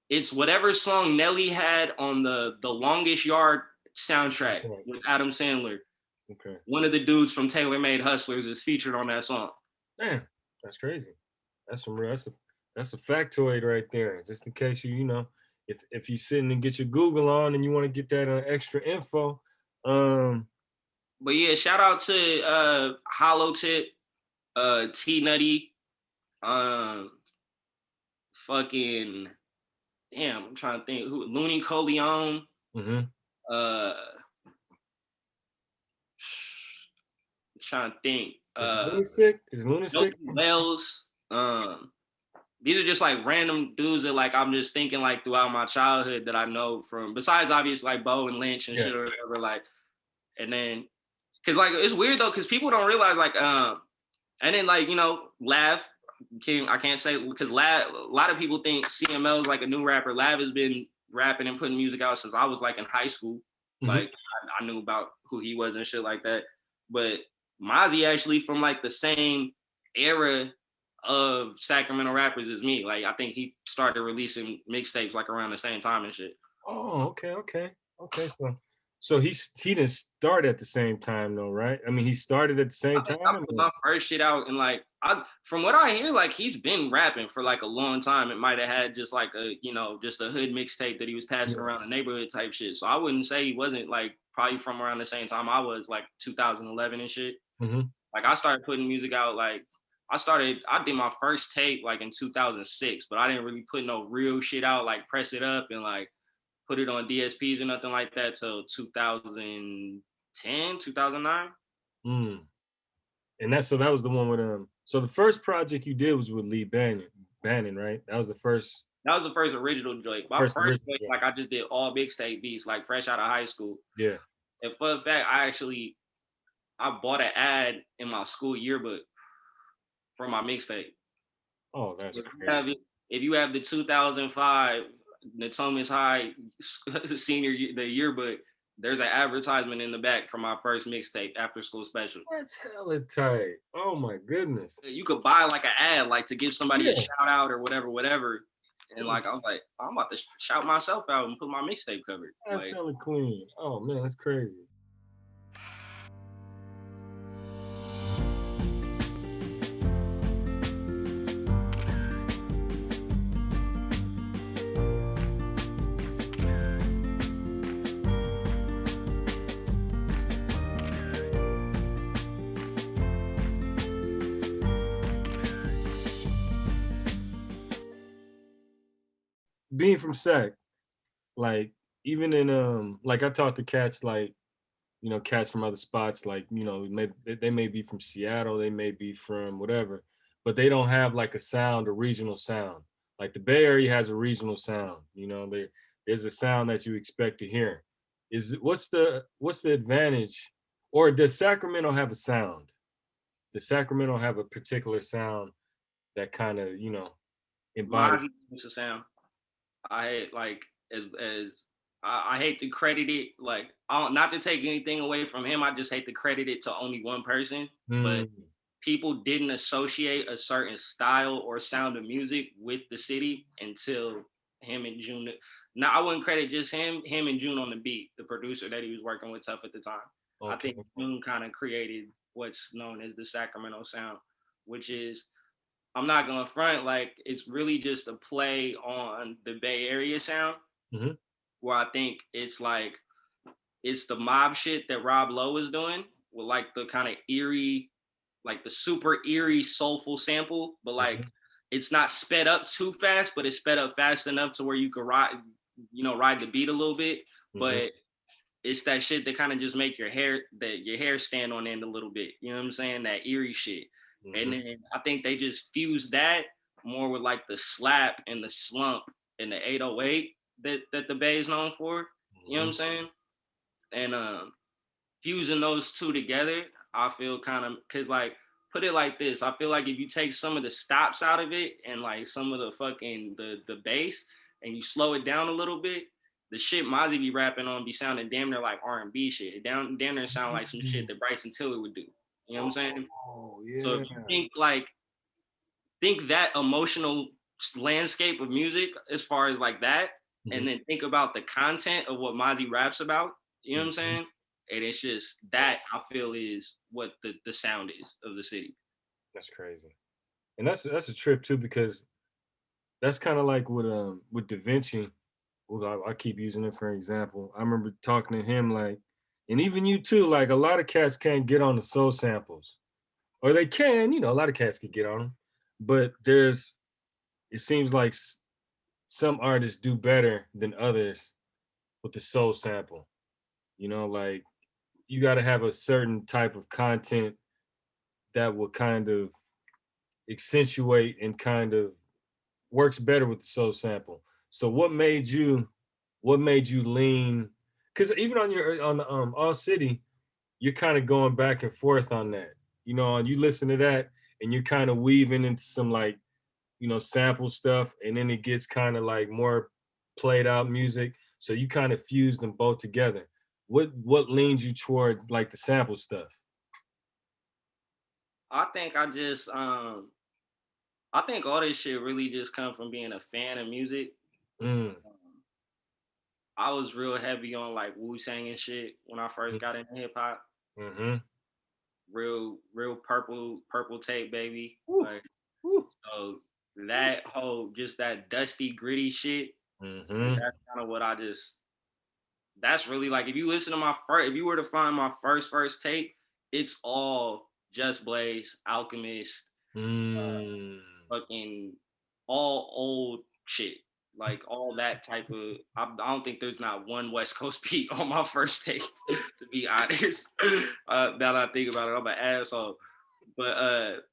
it's whatever song Nelly had on the Longest Yard soundtrack Okay. with Adam Sandler. Okay. One of the dudes from Taylor Made Hustlers is featured on that song. Damn, that's crazy. That's some real. That's a factoid right there. Just in case you know, if you sitting and get your Google on and you want to get that extra info, But yeah, shout out to Hollow Tip, T Nutty, fucking damn, I'm trying to think who Looney Coleon, mhm. uh trying to think. Is Lunatic? Is Lunatic? Wells. These are just like random dudes that like I'm just thinking like throughout my childhood that I know from besides obvious like Bo and Lynch and shit or whatever, like, and then cause like it's weird though, cause people don't realize like and then like, you know, Lav, I can't say because a lot of people think CML is like a new rapper. Lav has been rapping and putting music out since I was like in high school. Mhm. Like I knew about who he was and shit like that. But Mozie actually from like the same era of Sacramento rappers as me. Like I think he started releasing mixtapes like around the same time and shit. Oh, okay. So he didn't start at the same time though, right? I mean, he started at the same time. I put my first shit out and like from what I hear, like he's been rapping for like a long time. It might have had just like a, you know, just a hood mixtape that he was passing around the neighborhood type shit. So I wouldn't say he wasn't like probably from around the same time I was, like 2011 and shit. Mhm. Like I started putting music out like I did my first tape like in 2006, but I didn't really put no real shit out, like press it up and like put it on DSPs or nothing like that till 2010, 2009. Mm. And that was the one with so the first project you did was with Lee Bannon, right? That was the first. That was the first original joint. My first joint, like I just did all mixtape beats, like fresh out of high school. Yeah. And fun fact, I bought an ad in my school yearbook for my mixtape. Oh, that's crazy. If you have the 2005 Natomas High the yearbook, there's an advertisement in the back for my first mixtape, After School Special. That's hella tight. Oh my goodness. You could buy like an ad, like to give somebody a shout out or whatever. And like I was like, I'm about to shout myself out and put my mixtape covered. That's like, hella clean. Oh man, that's crazy. Being from Sac, like even in like I talked to cats like, you know, cats from other spots, like, you know, they may be from Seattle, they may be from whatever, but they don't have like a regional sound. Like the Bay Area has a regional sound, you know, there's a sound that you expect to hear. What's the advantage, or does Sacramento have a sound? Does Sacramento have a particular sound that kind of, you know, embodies? It's a sound. I hate like as I hate to credit it, like not to take anything away from him. I just hate to credit it to only one person. But people didn't associate a certain style or sound of music with the city until him and June. Now I wouldn't credit just him and June on the beat, the producer that he was working with Tough at the time. Okay. I think June kind of created what's known as the Sacramento Sound, which is, I'm not gonna front, like it's really just a play on the Bay Area sound, where I think it's the mob shit that Rob Lowe is doing with like the kind of eerie, like the super eerie soulful sample, but like it's not sped up too fast, but it's sped up fast enough to where you could ride the beat a little bit, but it's that shit that kind of just make your hair stand on end a little bit. You know what I'm saying? That eerie shit. And then I think they just fused that more with like the slap and the slump and the 808 that the Bay is known for. You know what I'm saying? And fusing those two together, I feel kind of, cause like, put it like this, I feel like if you take some of the stops out of it and like some of the fucking the bass and you slow it down a little bit, the shit Mozie be rapping on be sounding damn near like R&B shit. Damn near sound like some shit that Bryson Tiller would do. You know what I'm saying? Oh, yeah. So if you think that emotional landscape of music as far as like that, and then think about the content of what Mozie raps about, You know what I'm saying? And it's just that I feel is what the sound is of the city. That's crazy. And that's a trip too, because that's kind of like with Da Vinci. Well, I keep using it for an example. I remember talking to him like, and even you too. Like a lot of cats can't get on the soul samples, or they can. A lot of cats can get on them, but it seems like some artists do better than others with the soul sample. Like you got to have a certain type of content that will kind of accentuate and kind of works better with the soul sample. So what made you lean? Because even on the All City, you're kind of going back and forth on that. And you listen to that and you're kind of weaving into some like, sample stuff, and then it gets kind of like more played out music. So you kind of fuse them both together. What leans you toward like the sample stuff? I think I think all this shit really just come from being a fan of music. Mm, I was real heavy on like Wu Tang and shit when I first got into hip hop. mm-hmm. Real purple tape baby. Woo, Like woo. so that whole just that dusty gritty shit. Like Mm-hmm. that's kind of what I just. That's really like if you listen to my first, if you were to find my first tape, it's all Just Blaze, Alchemist, Mm. fucking all old shit. Like all that type of. I don't think there's not one West Coast beat on my first tape. To be honest, now that I think about it, I'm an asshole. But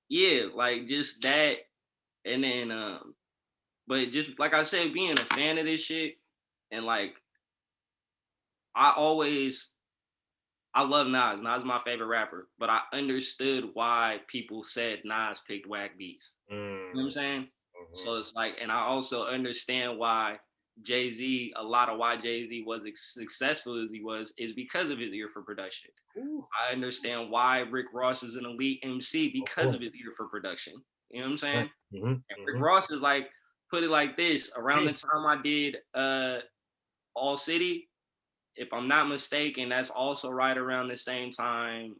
yeah, like just that, and then but just like I said, being a fan of this shit, and like I I love Nas. Nas is my favorite rapper, but I understood why people said Nas picked whack beats. You know what I'm Mm. saying? Mhm. So it's like, and I also understand why Jay-Z, a lot of why Jay-Z was successful as he was, is because of his ear for production. Ooh, I understand why Rick Ross is an elite MC of because course. of his ear for production. You know what I'm Right. saying? Mhm. And Rick Mhm. Ross is like, put it like this, around the Hey. time I did All City, if I'm not mistaken, that's also right around the same time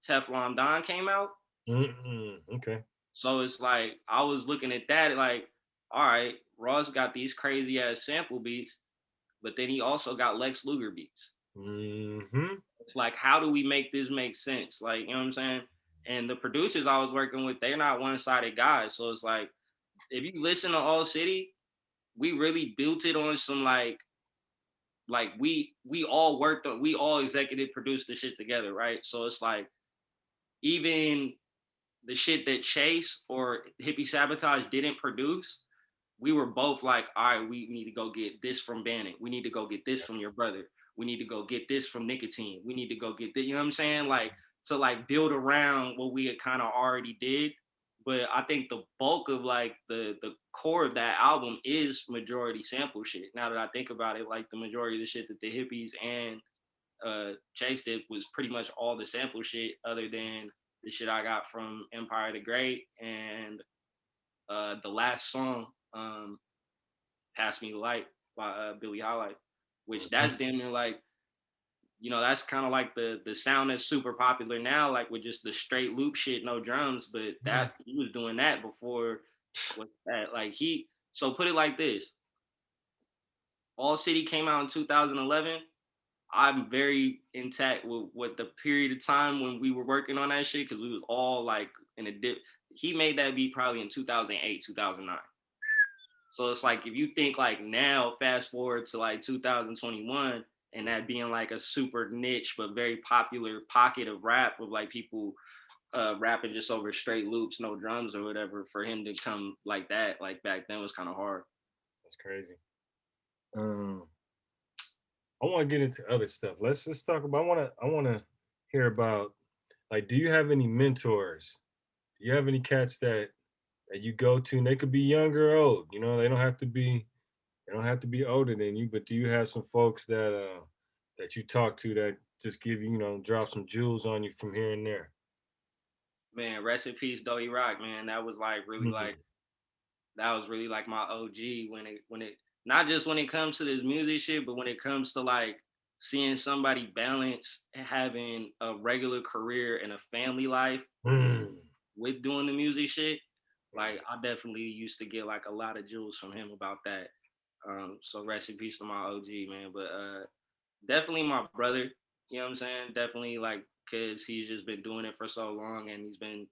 Teflon Don came out. Mm-mm. Okay. So it's like I was looking at that like, all right, Ross got these crazy ass sample beats, but then he also got Lex Luger beats. Mhm. It's like, how do we make this make sense? Like, you know what I'm saying? And the producers I was working with, they're not one-sided guys. So it's like, if you listen to All City, we really built it on some like we all worked on we all executive produced the shit together, right? So it's like even the shit that Chase or Hippie Sabotage didn't produce, we were both like, all right, we need to go get this from Bannon. We need to go get this from your brother. We need to go get this from Nicotine. We need to go get this. You know what I'm saying? Like to like build around what we had kind of already did. But I think the bulk of like the core of that album is majority sample shit. Now that I think about it, like the majority of the shit that the hippies and Chase did was pretty much all the sample shit, other than the shit I got from Empire the Great and the last song, "Pass Me the Light" by Billie Holiday, which Mhm. that's damn near like that's kind of like the sound that's super popular now, like with just the straight loop shit, no drums. But Mhm. that he was doing that before. What that like he? So put it like this: All City came out in 2011. I'm very intact with what the period of time when we were working on that shit because we was all like in a dip. He made that beat probably in 2008, 2009. So it's like if you think like now, fast forward to like 2021, and that being like a super niche but very popular pocket of rap with like people rapping just over straight loops, no drums or whatever, for him to come like that, like back then was kind of hard. That's crazy. Um, I want to get into other stuff. Let's just talk about. I want to hear about like. Do you have any mentors? Do you have any cats that you go to? And they could be young or old. They don't have to be. They don't have to be older than you. But do you have some folks that you talk to that just give you, drop some jewels on you from here and there? Man, rest in peace, Doty Rock, man. That was like really Mm. like that was really like my OG when it not just when it comes to this music shit, but when it comes to like seeing somebody balance having a regular career and a family life Mm. with doing the music shit. Like I definitely used to get like a lot of jewels from him about that. So rest in peace to my OG, man. But definitely my brother, you know what I'm saying? Definitely like cause he's just been doing it for so long and he's been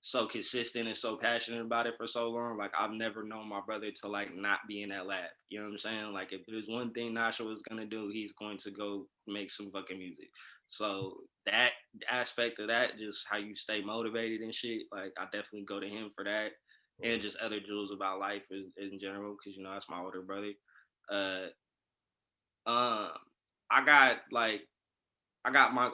so consistent and so passionate about it for so long. Like I've never known my brother to like not be in that lab. You know what I'm saying? Like if there's one thing Nasha was gonna do, he's going to go make some fucking music. So that aspect of that, just how you stay motivated and shit, like I definitely go to him for that. And just other jewels about life in general, because you know that's my older brother. Uh um I got like I got my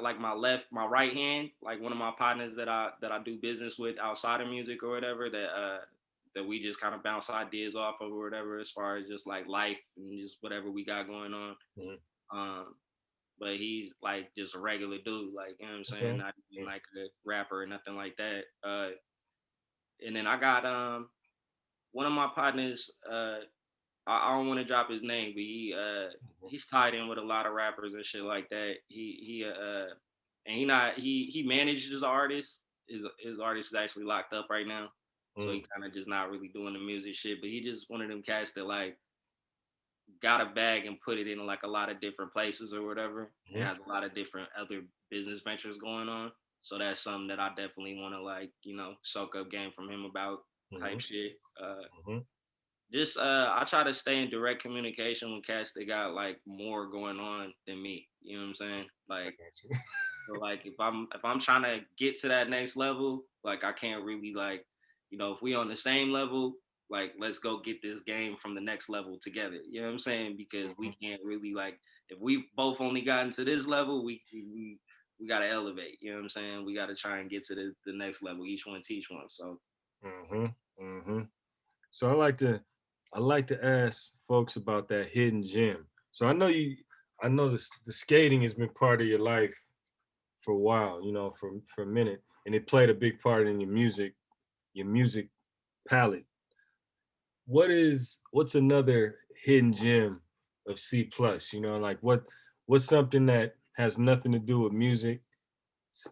right hand, like one of my partners that I do business with outside of music or whatever that we just kind of bounce ideas off of or whatever as far as just like life and just whatever we got going on. Mhm. Um, but he's like just a regular dude, like you know what I'm saying, Okay. not even like a rapper or nothing like that. And then I got one of my partners, I don't want to drop his name, but he's tied in with a lot of rappers and shit like that. And he manages artists. His artist is actually locked up right now, so Mm. he kind of just not really doing the music shit. But he just one of them cats that like got a bag and put it in like a lot of different places or whatever, and Mhm. has a lot of different other business ventures going on. So that's something that I definitely want to like soak up game from him about type Mhm. shit. Mhm. Just I try to stay in direct communication with cats that got like more going on than me. You know what I'm saying? I Like got you. so like if I'm trying to get to that next level, like I can't really like, if we on the same level, like let's go get this game from the next level together. You know what I'm saying? Because we Mhm. can't really like if we both only gotten to this level, we gotta elevate. You know what I'm saying? We gotta try and get to the next level. Each one teach one. So Mhm. Mhm. So I like to ask folks about that hidden gem. So I know the skating has been part of your life for a while, for a minute, and it played a big part in your music palette. What's another hidden gem of C plus? Like what's something that has nothing to do with music,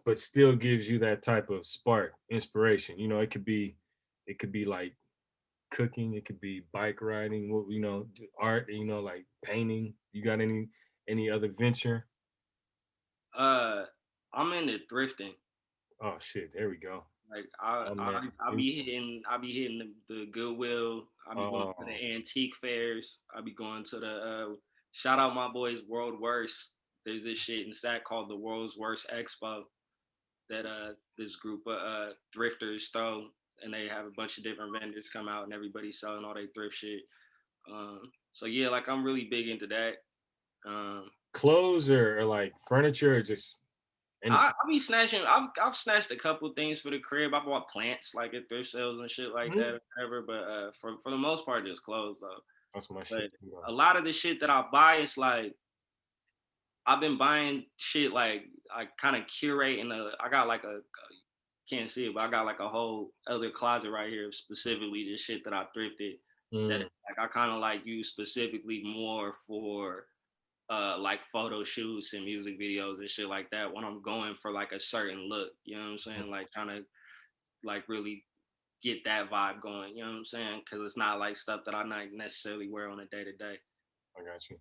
but still gives you that type of spark, inspiration. It could be like cooking, it could be bike riding, art, like painting. You got any other venture? uh I'm into thrifting. Oh shit, there we go. Like I Oh man. I I be hitting the Goodwill. I be going to Oh. the antique fairs. I be going to the shout out my boys World Worst. There's this shit in Sac called the World's Worst Expo that this group of thrifters throw, and they have a bunch of different vendors come out and everybody's selling all their thrift shit. So yeah, like I'm really big into that. Um, Clothes or like furniture or just anything? I be snatching. I've snatched a couple things for the crib. I bought plants like at thrift sales and shit like Mhm. that, or whatever. But for the most part, just clothes though. That's my But shit too, though. a lot of the shit that I buy is like I've been buying shit like I kind of curating. I got like a can't see it, but I got like a whole other closet right here specifically just shit that I thrifted. That Mm. like I kind of like use specifically more for like photo shoots and music videos and shit like that when I'm going for like a certain look, you know what I'm saying? Like trying to like really get that vibe going, you know what I'm saying? Cause it's not like stuff that I not necessarily wear on a day to day. I got you.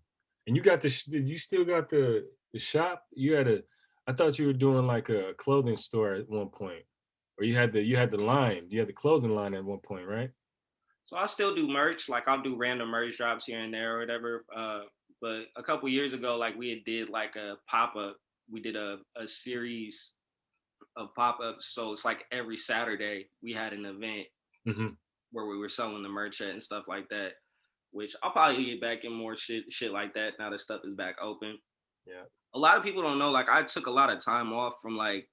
And you got you still got the shop? I thought you were doing like a clothing store at one point. Or you had the line. You had the clothing line at one point, right? So I still do merch, like I'll do random merch drops here and there or whatever. But a couple years ago, like we had did like a pop up. We did a series of pop ups. So it's like every Saturday we had an event Hmm. where we were selling the merch at and stuff like that. Which I'll probably get back in more shit like that now that stuff is back open. Yeah. A lot of people don't know, like I took a lot of time off from like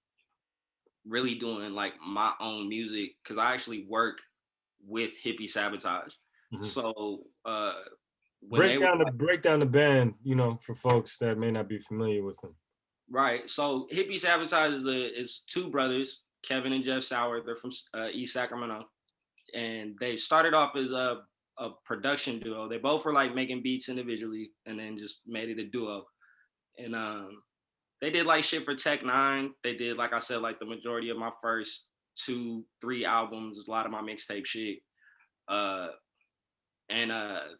really doing like my own music because I actually work with Hippie Sabotage. Hmm. So when they Break were down the like, break down the band, for folks that may not be familiar with them. right, so Hippie Sabotage is two brothers, Kevin and Jeff Sauer. They're from East Sacramento, and they started off as a production duo. They both were like making beats individually and then just made it a duo. And they did like shit for Tech Nine. They did, like I said, like the majority of my first 2-3 albums, a lot of my mixtape shit. And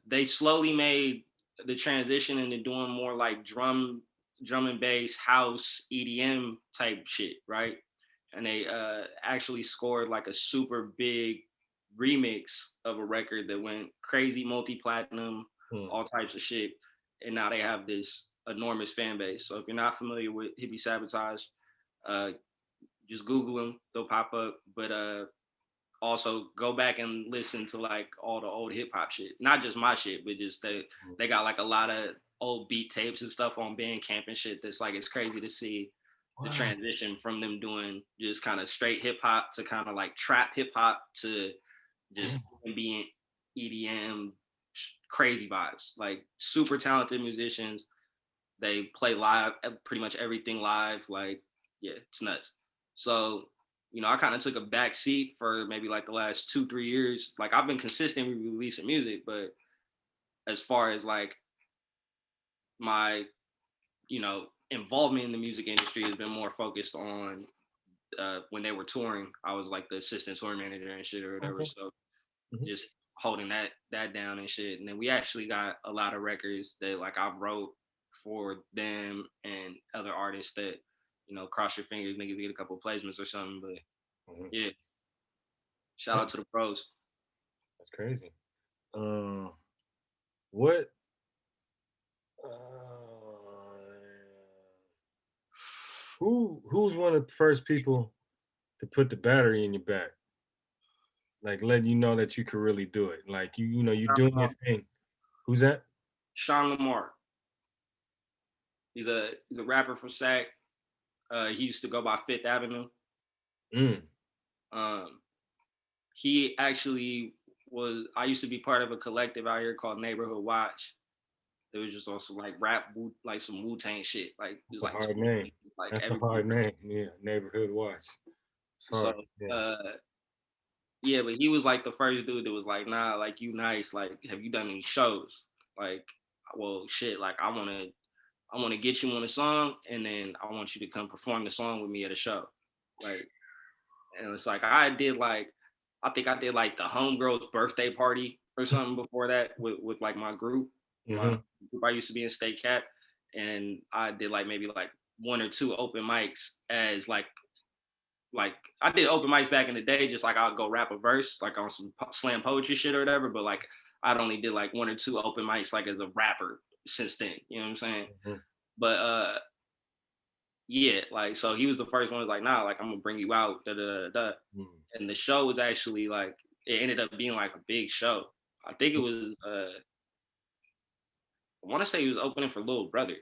they slowly made the transition into doing more like drum and bass, house, EDM type shit, right? And they actually scored like a super big remix of a record that went crazy, multi-platinum, all types of shit. And now they have this enormous fan base. So if you're not familiar with Hippie Sabotage, just Google them, they'll pop up. But also go back and listen to like all the old hip hop shit. Not just my shit, but just they got like a lot of old beat tapes and stuff on Bandcamp and shit. That's like, it's crazy to see the transition from them doing just kind of straight hip hop to kind of like trap hip hop to just being EDM, crazy vibes. Like super talented musicians. They play live, pretty much everything live. Like, yeah, it's nuts. So, you know, I kind of took a back seat for maybe like the last 2-3 years. Like I've been consistently releasing music, but as far as like my, you know, involvement in the music industry has been more focused on when they were touring. I was like the assistant tour manager and shit or whatever. So just holding that down and shit. And then we actually got a lot of records that like I wrote for them and other artists that, you know, cross your fingers, niggas get a couple of placements or something. But yeah, shout out to the pros. That's crazy. What? Who's one of the first people to put the battery in your back? Like letting you know that you could really do it. Like you know, you're doing your thing. Who's that? Shawn Lamar. He's a rapper from Sac. He used to go by Fifth Avenue. He actually I used to be part of a collective out here called Neighborhood Watch. It was just also like rap, like some Wu-Tang shit. Like it's like a hard name. Like that's a hard name. Yeah, Neighborhood Watch. So yeah, but he was like the first dude that was like, nah, like you nice. Like, have you done any shows? Like, well, shit. Like, I want to get you on a song, and then I want you to come perform the song with me at a show. Like, and it's like I think I did like the homegirl's birthday party or something before that with like my group. My group I used to be in State Cap, and I did like maybe like 1 or 2 open mics as like I did open mics back in the day, just like I'll go rap a verse like on some slam poetry shit or whatever. But like I'd only did like 1 or 2 open mics like as a rapper since then. You know what I'm saying? But yeah, like so he was the first one who was like, nah, like I'm gonna bring you out, and the show was actually like it ended up being like a big show. I think it was I want to say he was opening for Lil Brother.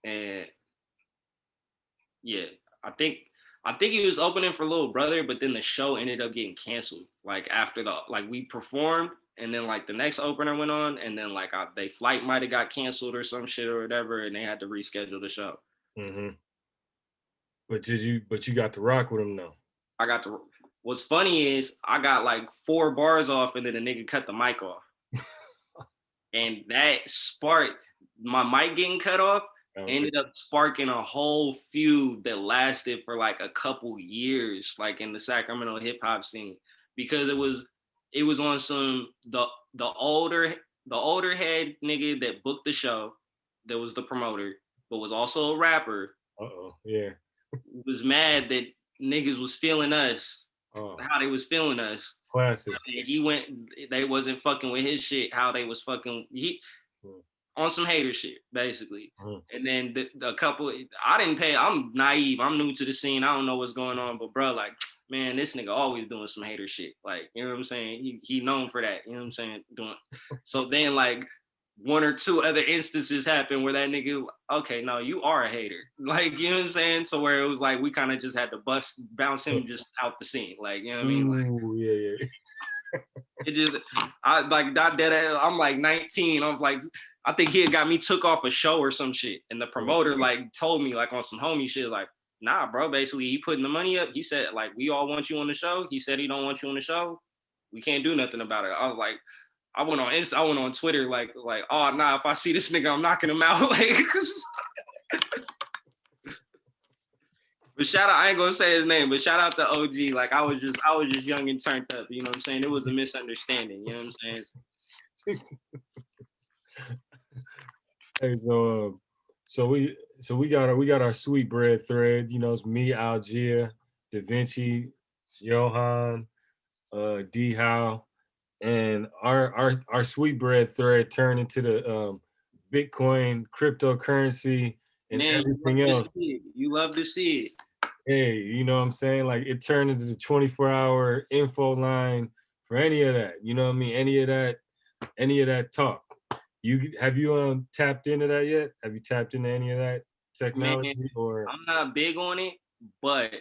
And yeah, I think he was opening for Lil Brother, but then the show ended up getting canceled. Like after we performed, and then like the next opener went on, and then like they flight might have got canceled or some shit or whatever, and they had to reschedule the show. But you got to rock with him though. I got to. What's funny is I got like 4 bars off, and then the nigga cut the mic off, and that sparked my mic getting cut off. Ended up sparking a whole feud that lasted for like a couple years, like in the Sacramento hip hop scene, because it was on some the older head nigga that booked the show, that was the promoter, but was also a rapper. Was mad that niggas was feeling us, how they was feeling us. Classic. And they wasn't fucking with his shit, how they was fucking on some hater shit, basically. And then the couple, I didn't pay, I'm naive, I'm new to the scene, I don't know what's going on, but bro, like, man, this nigga always doing some hater shit. Like, you know what I'm saying? He known for that, you know what I'm saying? So then like 1 or 2 other instances happened where that nigga, okay, no, you are a hater. Like, you know what I'm saying? So where it was like, we kind of just had to bounce him just out the scene. Like, you know what I mean? Like, it just, I'm like 19, I'm like, I think he had got me took off a show or some shit. And the promoter like told me like on some homie shit, like, nah, bro, basically he putting the money up. He said, like, we all want you on the show. He said he don't want you on the show. we can't do nothing about it. I was like, I went on Twitter like, oh nah, if I see this nigga, I'm knocking him out. Like, but shout out, I ain't gonna say his name, but shout out to OG. Like, I was just young and turned up. You know what I'm saying? It was a misunderstanding. You know what I'm saying? Hey, so we got our sweet bread thread. You know, it's me, Algia, Da Vinci, Johan, D Howe, and our sweet bread thread turned into the Bitcoin, cryptocurrency, and Man, everything else. You love to see it. Hey, you know what I'm saying? Like, it turned into the 24-hour info line for any of that. You know what I mean? Any of that talk. Have you tapped into that yet? Have you tapped into any of that technology? Man, or I'm not big on it, but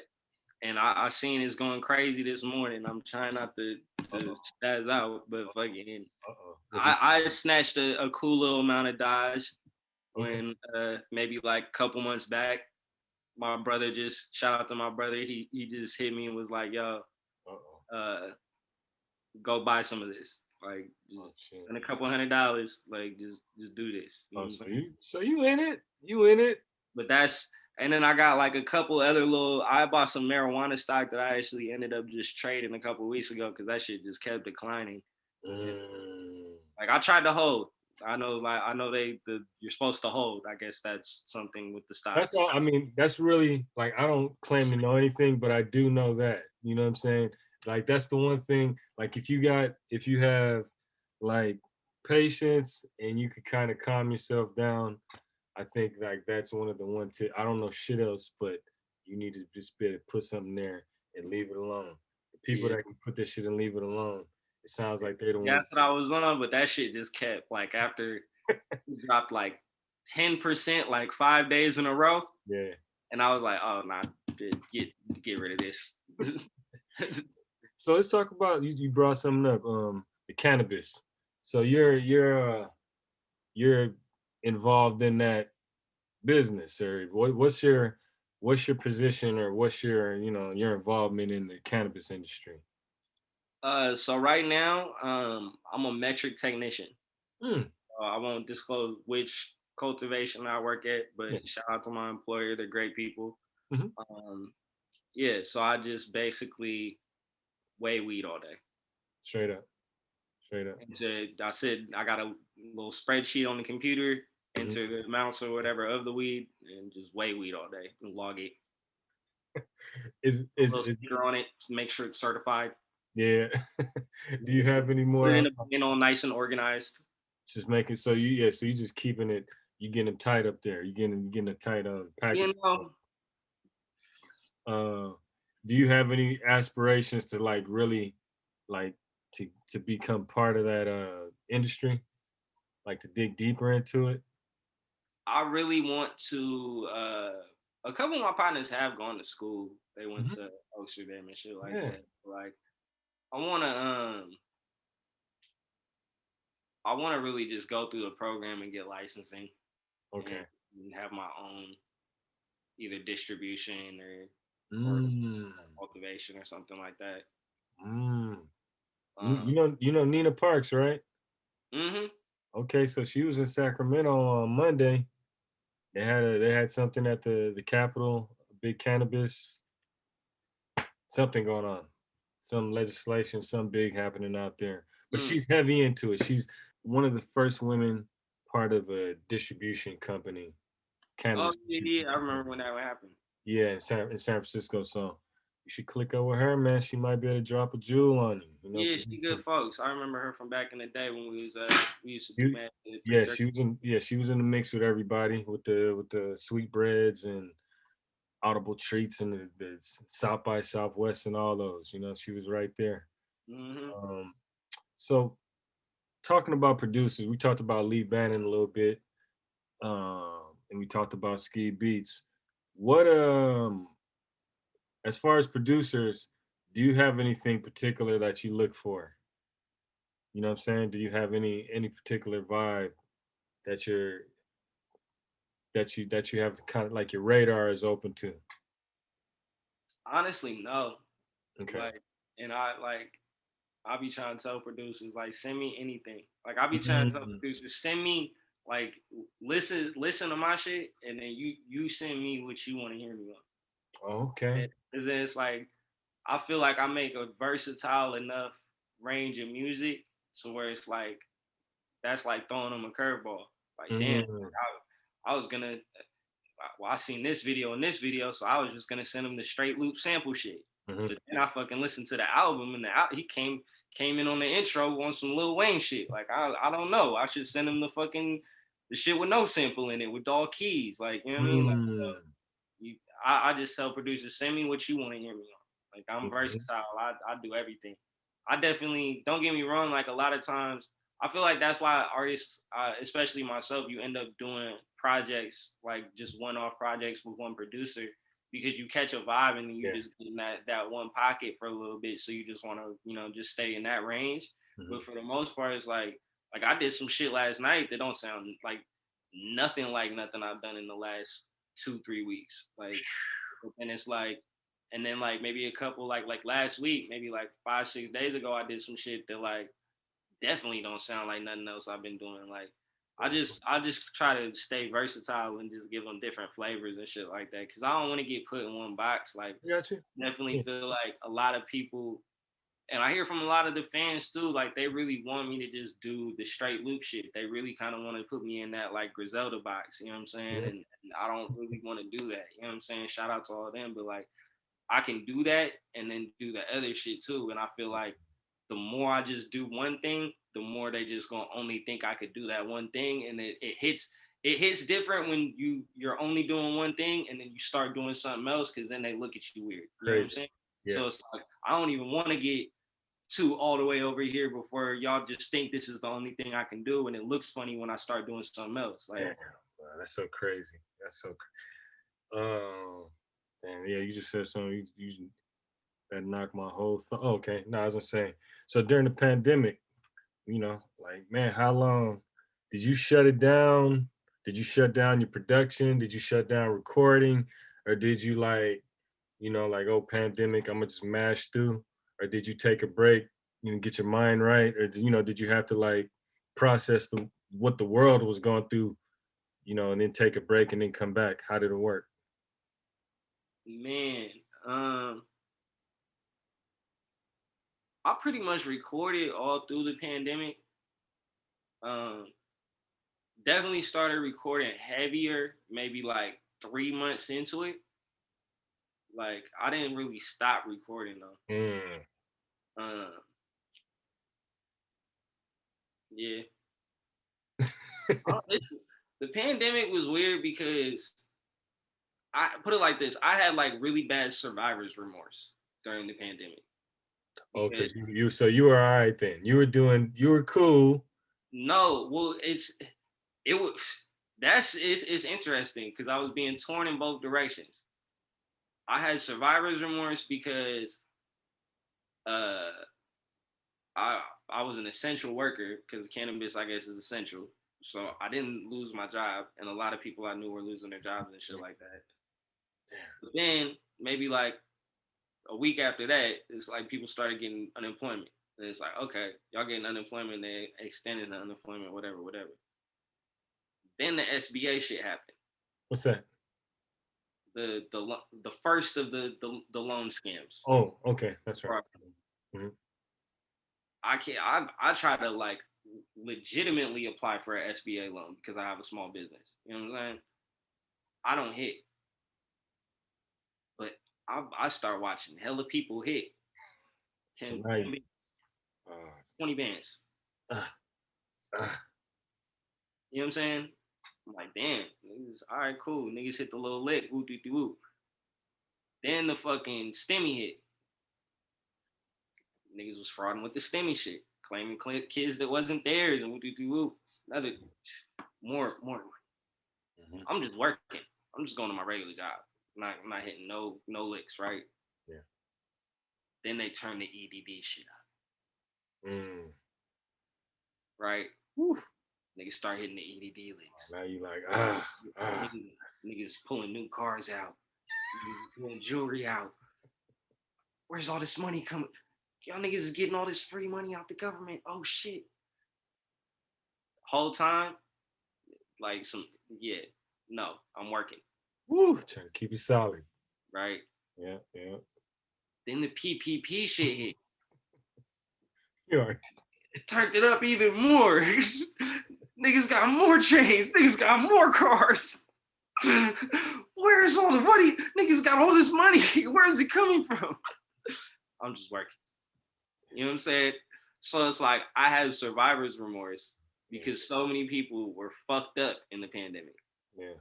I seen it's going crazy this morning. I'm trying not to spaz out, but fucking I snatched a cool little amount of Dodge when maybe like a couple months back. My brother shout out to my brother. He just hit me and was like, yo, go buy some of this. Like, spend a couple $100, like just do this. You know so you in it? You in it? But and then I got like a couple other I bought some marijuana stock that I actually ended up just trading a couple weeks ago because that shit just kept declining. Like, I tried to hold. I know you're supposed to hold. I guess that's something with the stocks. That's all. I mean, that's really, like, I don't claim to know anything, but I do know that. You know what I'm saying? Like, that's the one thing. Like, if you have like patience and you could kind of calm yourself down, I think like that's one of the one tip. I don't know shit else, but you need to just be able to put something there and leave it alone. The people that can put this shit and leave it alone, it sounds like they're the ones. That's what I was on, but that shit just kept, like, after it dropped like 10% like 5 days in a row. Yeah. And I was like, oh nah, get rid of this. So let's talk about, you brought something up, the cannabis. So you're involved in that business, or what's your position, or what's your your involvement in the cannabis industry? So right now, I'm a metric technician. I won't disclose which cultivation I work at, but shout out to my employer; they're great people. So I just basically weigh weed all day. Straight up. I said I got a little spreadsheet on the computer, enter the amounts or whatever of the weed, and just weigh weed all day and log it. Is sticker on it to make sure it's certified? Yeah. Do you have any more? Nice and organized. Just making so you just keeping it. You getting them tight up there. You getting a tight package. Do you have any aspirations to like really like to become part of that industry, like to dig deeper into it? I really want to. A couple of my partners have gone to school. They went to Amsterdam and shit like that. Like, I want to really just go through the program and get licensing. Okay. And have my own either distribution or cultivation or something like that. You know Nina Parks, right? Mm-hmm. Okay, so she was in Sacramento on Monday. They had something at the Capitol, big cannabis, something going on, some legislation, some big happening out there. But she's heavy into it. She's one of the first women part of a distribution company. Cannabis. Oh yeah, I remember when that happened. Yeah, in San Francisco. So you should click up with her, man. She might be able to drop a jewel on you. Yeah, she good folks. I remember her from back in the day when we used to do mad. Yeah, she was in the mix with everybody, with the sweet breads and Audible Treats and the South by Southwest and all those. She was right there. So talking about producers, we talked about Lee Bannon a little bit, and we talked about Ski Beatz. What as far as producers, do you have anything particular that you look for? You know what I'm saying? Do you have any particular vibe that you have kind of like your radar is open to? Honestly, no. Okay. Like, and I like, I be trying to tell producers like send me anything. Like I be trying to tell Mm. producers send me like listen to my shit and then you send me what you want to hear me on. Okay. And then it's like I feel like I make a versatile enough range of music to where it's like that's like throwing them a curveball. Like damn, Mm. I was gonna well I seen this video and this video, so I was just gonna send them the straight loop sample shit. Mhm. But then I fucking listened to the album and he came in on the intro on some Lil Wayne shit. Like I don't know. I should send him the shit with no sample in it with all keys. Like you know what I mean? Like so Mm. I just tell producers send me what you want to hear me on. Like I'm Mhm. versatile. I do everything. I definitely don't get me wrong. Like a lot of times I feel like that's why artists, especially myself, you end up doing projects like just one-off projects with one producer because you catch a vibe and then you Yeah. just get in that one pocket for a little bit. So you just want to, just stay in that range. Mhm. But for the most part, it's like I did some shit last night that don't sound like nothing I've done in the last 2-3 weeks. Like, and it's like, and then like maybe a couple like last week, maybe like 5-6 days ago, I did some shit that like definitely don't sound like nothing else I've been doing. Like I just try to stay versatile and just give them different flavors and shit like that. Cause I don't want to get put in one box. Like Got you. definitely Yeah. feel like a lot of people and I hear from a lot of the fans too, like they really want me to just do the straight loop shit. They really kind of want to put me in that like Griselda box, you know what I'm saying? Yeah. And I don't really want to do that. You know what I'm saying? Shout out to all of them, but like I can do that and then do the other shit too. And I feel like the more I just do one thing, the more they just gonna only think I could do that one thing. And it hits different when you're only doing one thing and then you start doing something else because then they look at you weird. You know what I'm Crazy. saying? Yeah. So it's like I don't even want to get too all the way over here before y'all just think this is the only thing I can do. And it looks funny when I start doing something else. Like Damn. Wow, that's so crazy. That's so. Oh. Damn. Yeah. You just said something. You that knocked my whole. Oh, okay. No, I was gonna say. So during the pandemic, like man, how long did you shut it down? Did you shut down your production? Did you shut down recording, or did you like oh pandemic, I'm gonna just mash through, or did you take a break, get your mind right, or did you have to like process what the world was going through, and then take a break and then come back? How did it work? man, um, I pretty much recorded all through the pandemic. Um, definitely started recording heavier, maybe like 3 months into it. Like I didn't really stop recording though. Mm. Um, yeah, the pandemic was weird because I put it like this: I had like really bad survivor's remorse during the pandemic Oh, because because you were all right then. You were cool. no, well, it was it's interesting because I was being torn in both directions. I had survivor's remorse because uh I I was an essential worker because cannabis I guess is essential. So I didn't lose my job, and a lot of people I knew were losing their jobs and shit like that. But then maybe like a week after that, it's like people started getting unemployment. And it's like, okay, y'all getting unemployment, they extended the unemployment, whatever, whatever. Then the SBA shit happened. What's that? The first of the loan scams. Oh, okay, that's right. Right. Mhm. I can't. I try to like legitimately apply for an SBA loan because I have a small business. You know what I'm saying? I don't hit, but I start watching hella people hit So 10, now 10 you, bands, uh, 20 bands. uh, uh, You know what I'm saying? I'm like, damn, niggas, all right, cool. Niggas hit the little lick, woo doo doo woo. Then the fucking stimmy hit. Niggas was frauding with the stimmy shit, claiming kids that wasn't theirs and woo doo doo woo. Another more. mhm. I'm just working. I'm just going to my regular job. I'm not hitting no licks, right? Yeah. Then they turn the EDD shit up, Mm. right? Whew. Niggas start hitting the EDD licks. Now you like Niggas pulling new cars out, niggas pulling jewelry out. Where's all this money coming? y'all niggas is getting all this free money out the government. Oh shit. Whole time, like no, I'm working. Woo, trying to keep it solid. Right. Yeah. Then the PPP shit hit. Yeah. It turned it up even more. Niggas got more chains. Niggas got more cars. Where's all the money? Niggas got all this money. Where is it coming from? I'm just working. You know what I'm saying? So it's like I have survivor's remorse because so many people were fucked up in the pandemic. Yeah.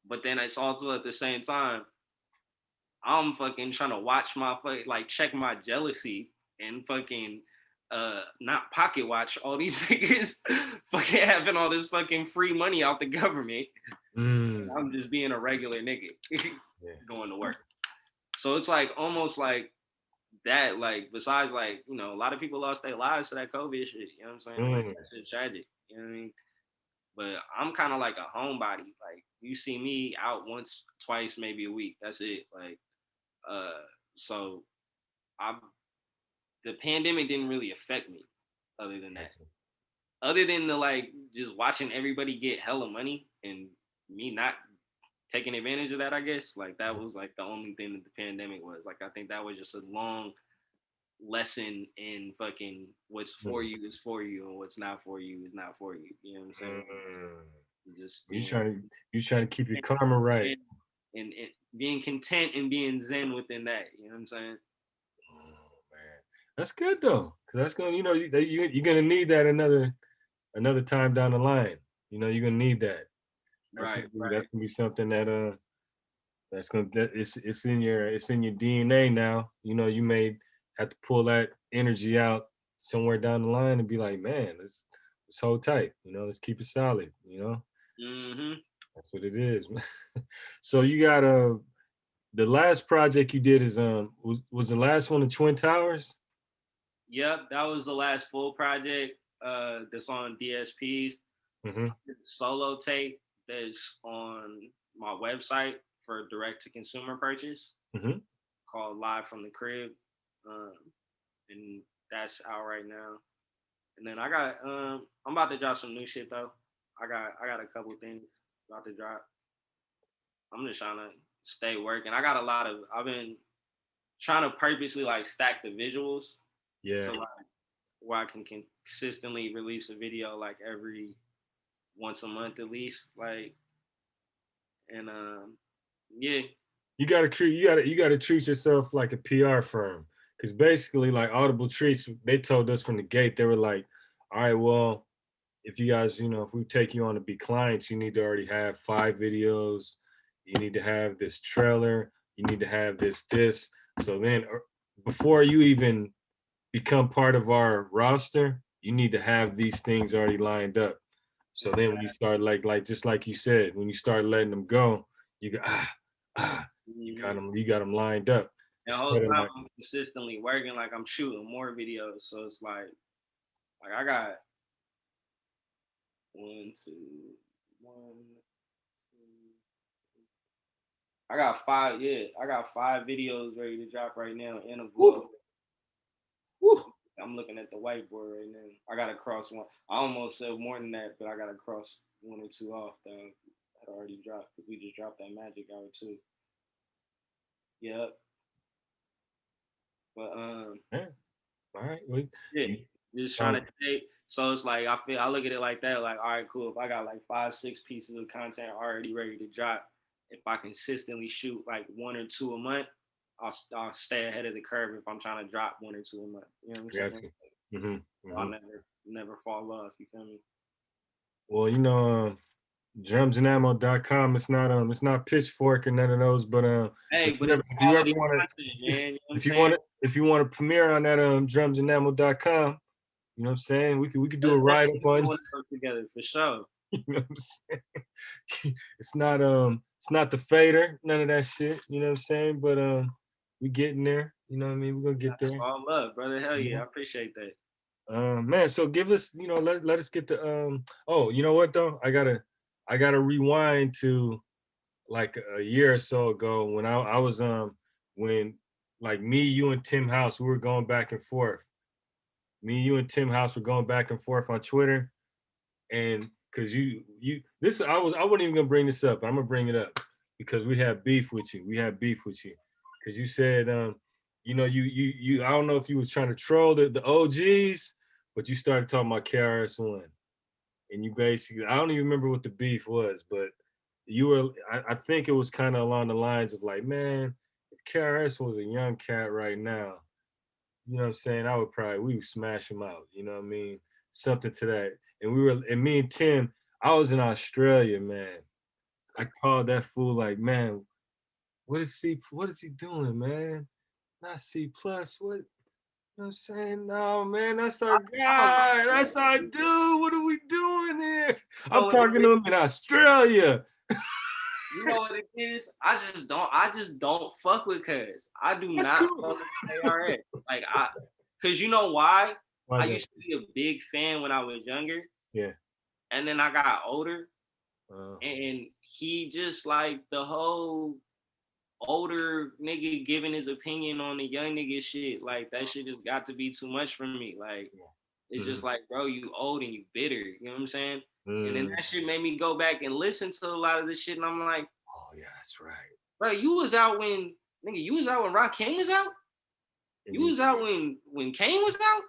But then it's also at the same time, I'm fucking trying to watch my check my jealousy and fucking not pocket watch all these niggas fucking having all this fucking free money out the government. I'm just being a regular nigga going to work. So it's like almost like that, like besides like, you know, a lot of people lost their lives to that COVID shit. You know what I'm saying? Like, that shit's tragic. You know what I mean? But I'm kind of like a homebody. Like you see me out once, twice, maybe a week. That's it. Like, so the pandemic didn't really affect me other than that. Other than the like just watching everybody get hella money and me not taking advantage of that, I guess. Like that was like the only thing that the pandemic was. Like I think that was just a long lesson in fucking what's for you is for you and what's not for you is not for you. You know what I'm saying? Just you trying to keep your karma right. And being content and being zen within that. You know what I'm saying? That's good though, because that's gonna, you know, you're gonna need that another time down the line. You know, you're gonna need that. That's gonna be something that it's in your DNA now. You know, you may have to pull that energy out somewhere down the line and be like, man, let's hold tight. You know, let's keep it solid. You know, that's what it is. So you got the last project you did is was the last one in Twin Towers? Yep, that was the last full project that's on DSPs. Solo tape that's on my website for direct to consumer purchase called Live from the Crib. And that's out right now. And then I got I'm about to drop some new shit though. I got a couple things about to drop. I'm just trying to stay working. I've been trying to purposely like stack the visuals. Yeah. So like where I can consistently release a video like every once a month at least. Like and yeah. You gotta treat yourself like a PR firm. Cause basically like Audible Treats, they told us from the gate, they were like, all right, well, if you guys, you know, if we take you on to be clients, you need to already have 5 videos. You need to have this trailer. You need to have this. So then before you even become part of our roster, you need to have these things already lined up. So then when you start like just like you said, when you start letting them go, you got you got them lined up. And the whole time I'm consistently working, like I'm shooting more videos. So it's like I got 1, 2, 1, 2. I got 5. Yeah, I got 5 videos ready to drop right now in a vlog. I'm looking at the whiteboard right now. I gotta cross one. I almost said more than that, but I gotta cross 1 or 2 off that had already dropped. We just dropped that Magic Hour too. Yep. But yeah. All right. Yeah. Just trying to stay. So it's like I look at it like that. Like, all right, cool. If I got like 5, 6 pieces of content already ready to drop, if I consistently shoot like 1 or 2 a month, I'll stay ahead of the curve if I'm trying to drop 1 or 2 a month. You know what I'm saying? I'll never fall off. You feel me? Well, you know, drumsandammo.com. It's not Pitchfork or none of those, but hey, but if you ever want to, if you want to premiere on that drumsandammo.com, you know what I'm saying? We could do a write up on work together for sure. You know what I'm saying? It's not the fader, none of that shit. You know what I'm saying? But we getting there. You know what I mean? We're gonna get there. All love, brother. Hell yeah, I appreciate that. Man, so give us, you know, let us get the oh, you know what though? I gotta rewind to like a year or so ago when I was when like me, you, and Tim House, we were going back and forth. Me, you, and Tim House were going back and forth on Twitter, and because I wasn't even gonna bring this up, but I'm gonna bring it up because we had beef with you. We had beef with you because you said, you I don't know if you was trying to troll the OGs, but you started talking about KRS-One, and you basically, I don't even remember what the beef was, but you were, I think it was kind of along the lines of like, man, if KRS was a young cat right now, you know what I'm saying, we would smash him out, you know what I mean? Something to that. And me and Tim, I was in Australia, man. I called that fool like, man, what is he doing, man? Not C plus, what? You know what I'm saying? No, man, that's our guy. That's our dude. What are we doing here? I'm talking to him in Australia. You know what it is? I just don't fuck with Cuz. I do That's not cool. fuck with KRS. Cause you know why? Why I is that? used to be a big fan when I was younger. Yeah. And then I got older. And he just like the whole older nigga giving his opinion on the young nigga shit. Like that shit just got to be too much for me. Like it's just like, bro, you old and you bitter. You know what I'm saying? And then that shit made me go back and listen to a lot of this shit. And I'm like, oh yeah, that's right. Bro, you was out when Rakim was out? You was out when Kane was out?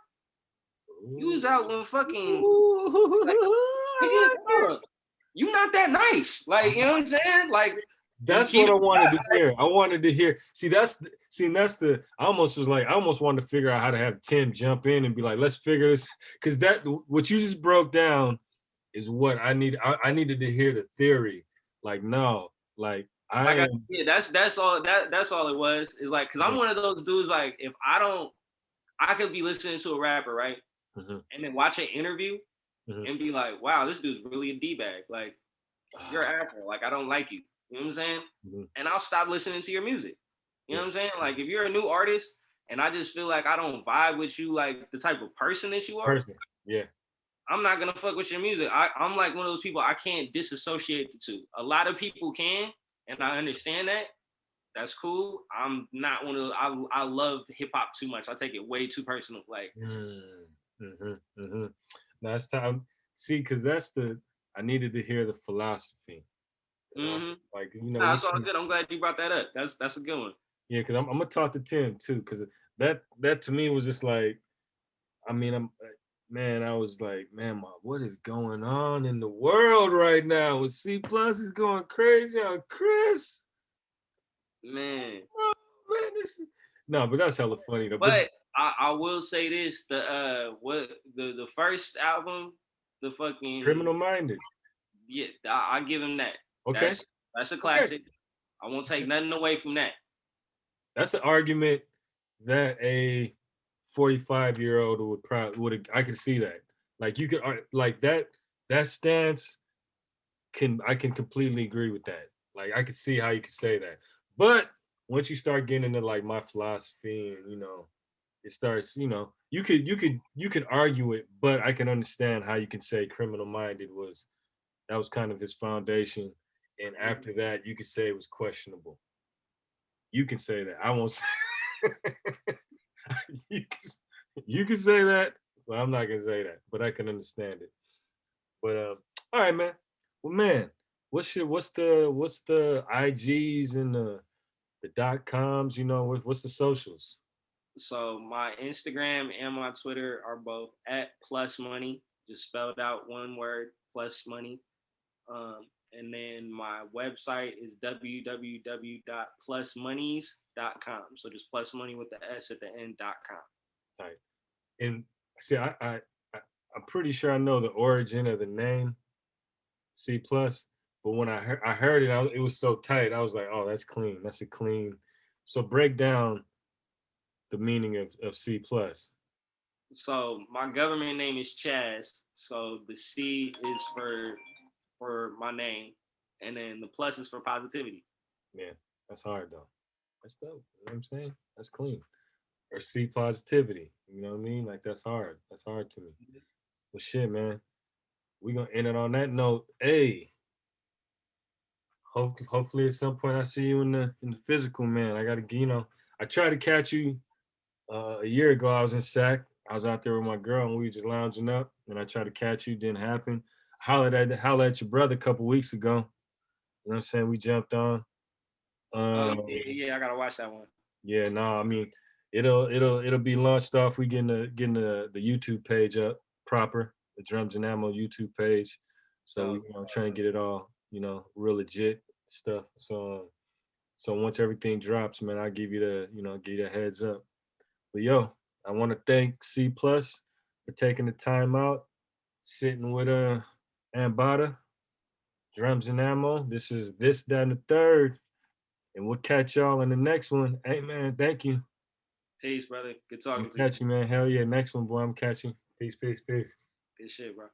You was out when fucking like, nigga, you not that nice. Like, you know what I'm saying? Like that's what I wanted to hear. I wanted to hear. I almost wanted to figure out how to have Tim jump in and be like, let's figure this, because what you just broke down is what I need. I needed to hear the theory. Like, no, like that's all it was. Is like, cause I'm one of those dudes, like, if I could be listening to a rapper, right? And then watch an interview and be like, wow, this dude's really a D-bag. Like, you're an asshole. Like, I don't like you. You know what I'm saying? And I'll stop listening to your music. You know what I'm saying? Like, if you're a new artist and I just feel like I don't vibe with you, like the type of person that you are, I'm not gonna fuck with your music. I'm like one of those people, I can't disassociate the two. A lot of people can, and I understand that. That's cool. I'm not one of those, I love hip hop too much. I take it way too personal. Like, That's time. See, because I needed to hear the philosophy. Like, you know, that's all good. I'm glad you brought that up. That's a good one. Yeah, because I'm gonna talk to Tim too, because that to me was just like, I mean, I was like, man, what is going on in the world right now? With C plus is going crazy on Chris. Man. Oh, man, no, but that's hella funny though. But I will say this: the first album, the fucking Criminal Minded. Yeah, I give him that. Okay, that's a classic. Okay. I won't take nothing away from that. That's an argument that a 45-year-old would I could see that. Like you could like that stance I can completely agree with that. Like I could see how you could say that. But once you start getting into like my philosophy and it starts, you could argue it, but I can understand how you can say Criminal Minded was kind of his foundation. And after that, you could say it was questionable. You can say that. I won't say you can say that, but I'm not gonna say that. But I can understand it. But all right, man. Well, man, what's the IGs and the .coms? What's the socials? So my Instagram and my Twitter are both at Plus Money, just spelled out one word, Plus Money. And then my website is www.plusmonies.com. So just plus money with the S at the end.com. Right. And see, I'm pretty sure I know the origin of the name C plus, but when I heard it, it was so tight. I was like, oh, that's clean. That's a clean. So break down the meaning of C plus. So my government name is Chaz. So the C is for my name, and then the plus is for positivity. Yeah, that's hard though. That's dope. You know what I'm saying? That's clean. Or C positivity. You know what I mean? Like that's hard. That's hard to me. Well, shit, man. We gonna end it on that note. Hey, hopefully at some point I see you in the physical, man. I gotta, I tried to catch you a year ago. I was in Sac. I was out there with my girl and we were just lounging up. And I tried to catch you. Didn't happen. Hollered at your brother a couple weeks ago. You know what I'm saying? We jumped on. Yeah, I gotta watch that one. Yeah, no, I mean, it'll be launched off. We getting the YouTube page up proper, the Drums and Ammo YouTube page. So we trying to get it all, real legit stuff. So once everything drops, man, I'll give you give you a heads up. But yo, I want to thank C Plus for taking the time out, sitting with Ammbaataa, Drums and Ammo. This is this, that, and the third. And we'll catch y'all in the next one. Hey man, thank you. Peace, brother. Good talking to you. Catch you, man. Hell yeah. Next one, boy. I'm catching. Peace, peace, peace. Good shit, bro.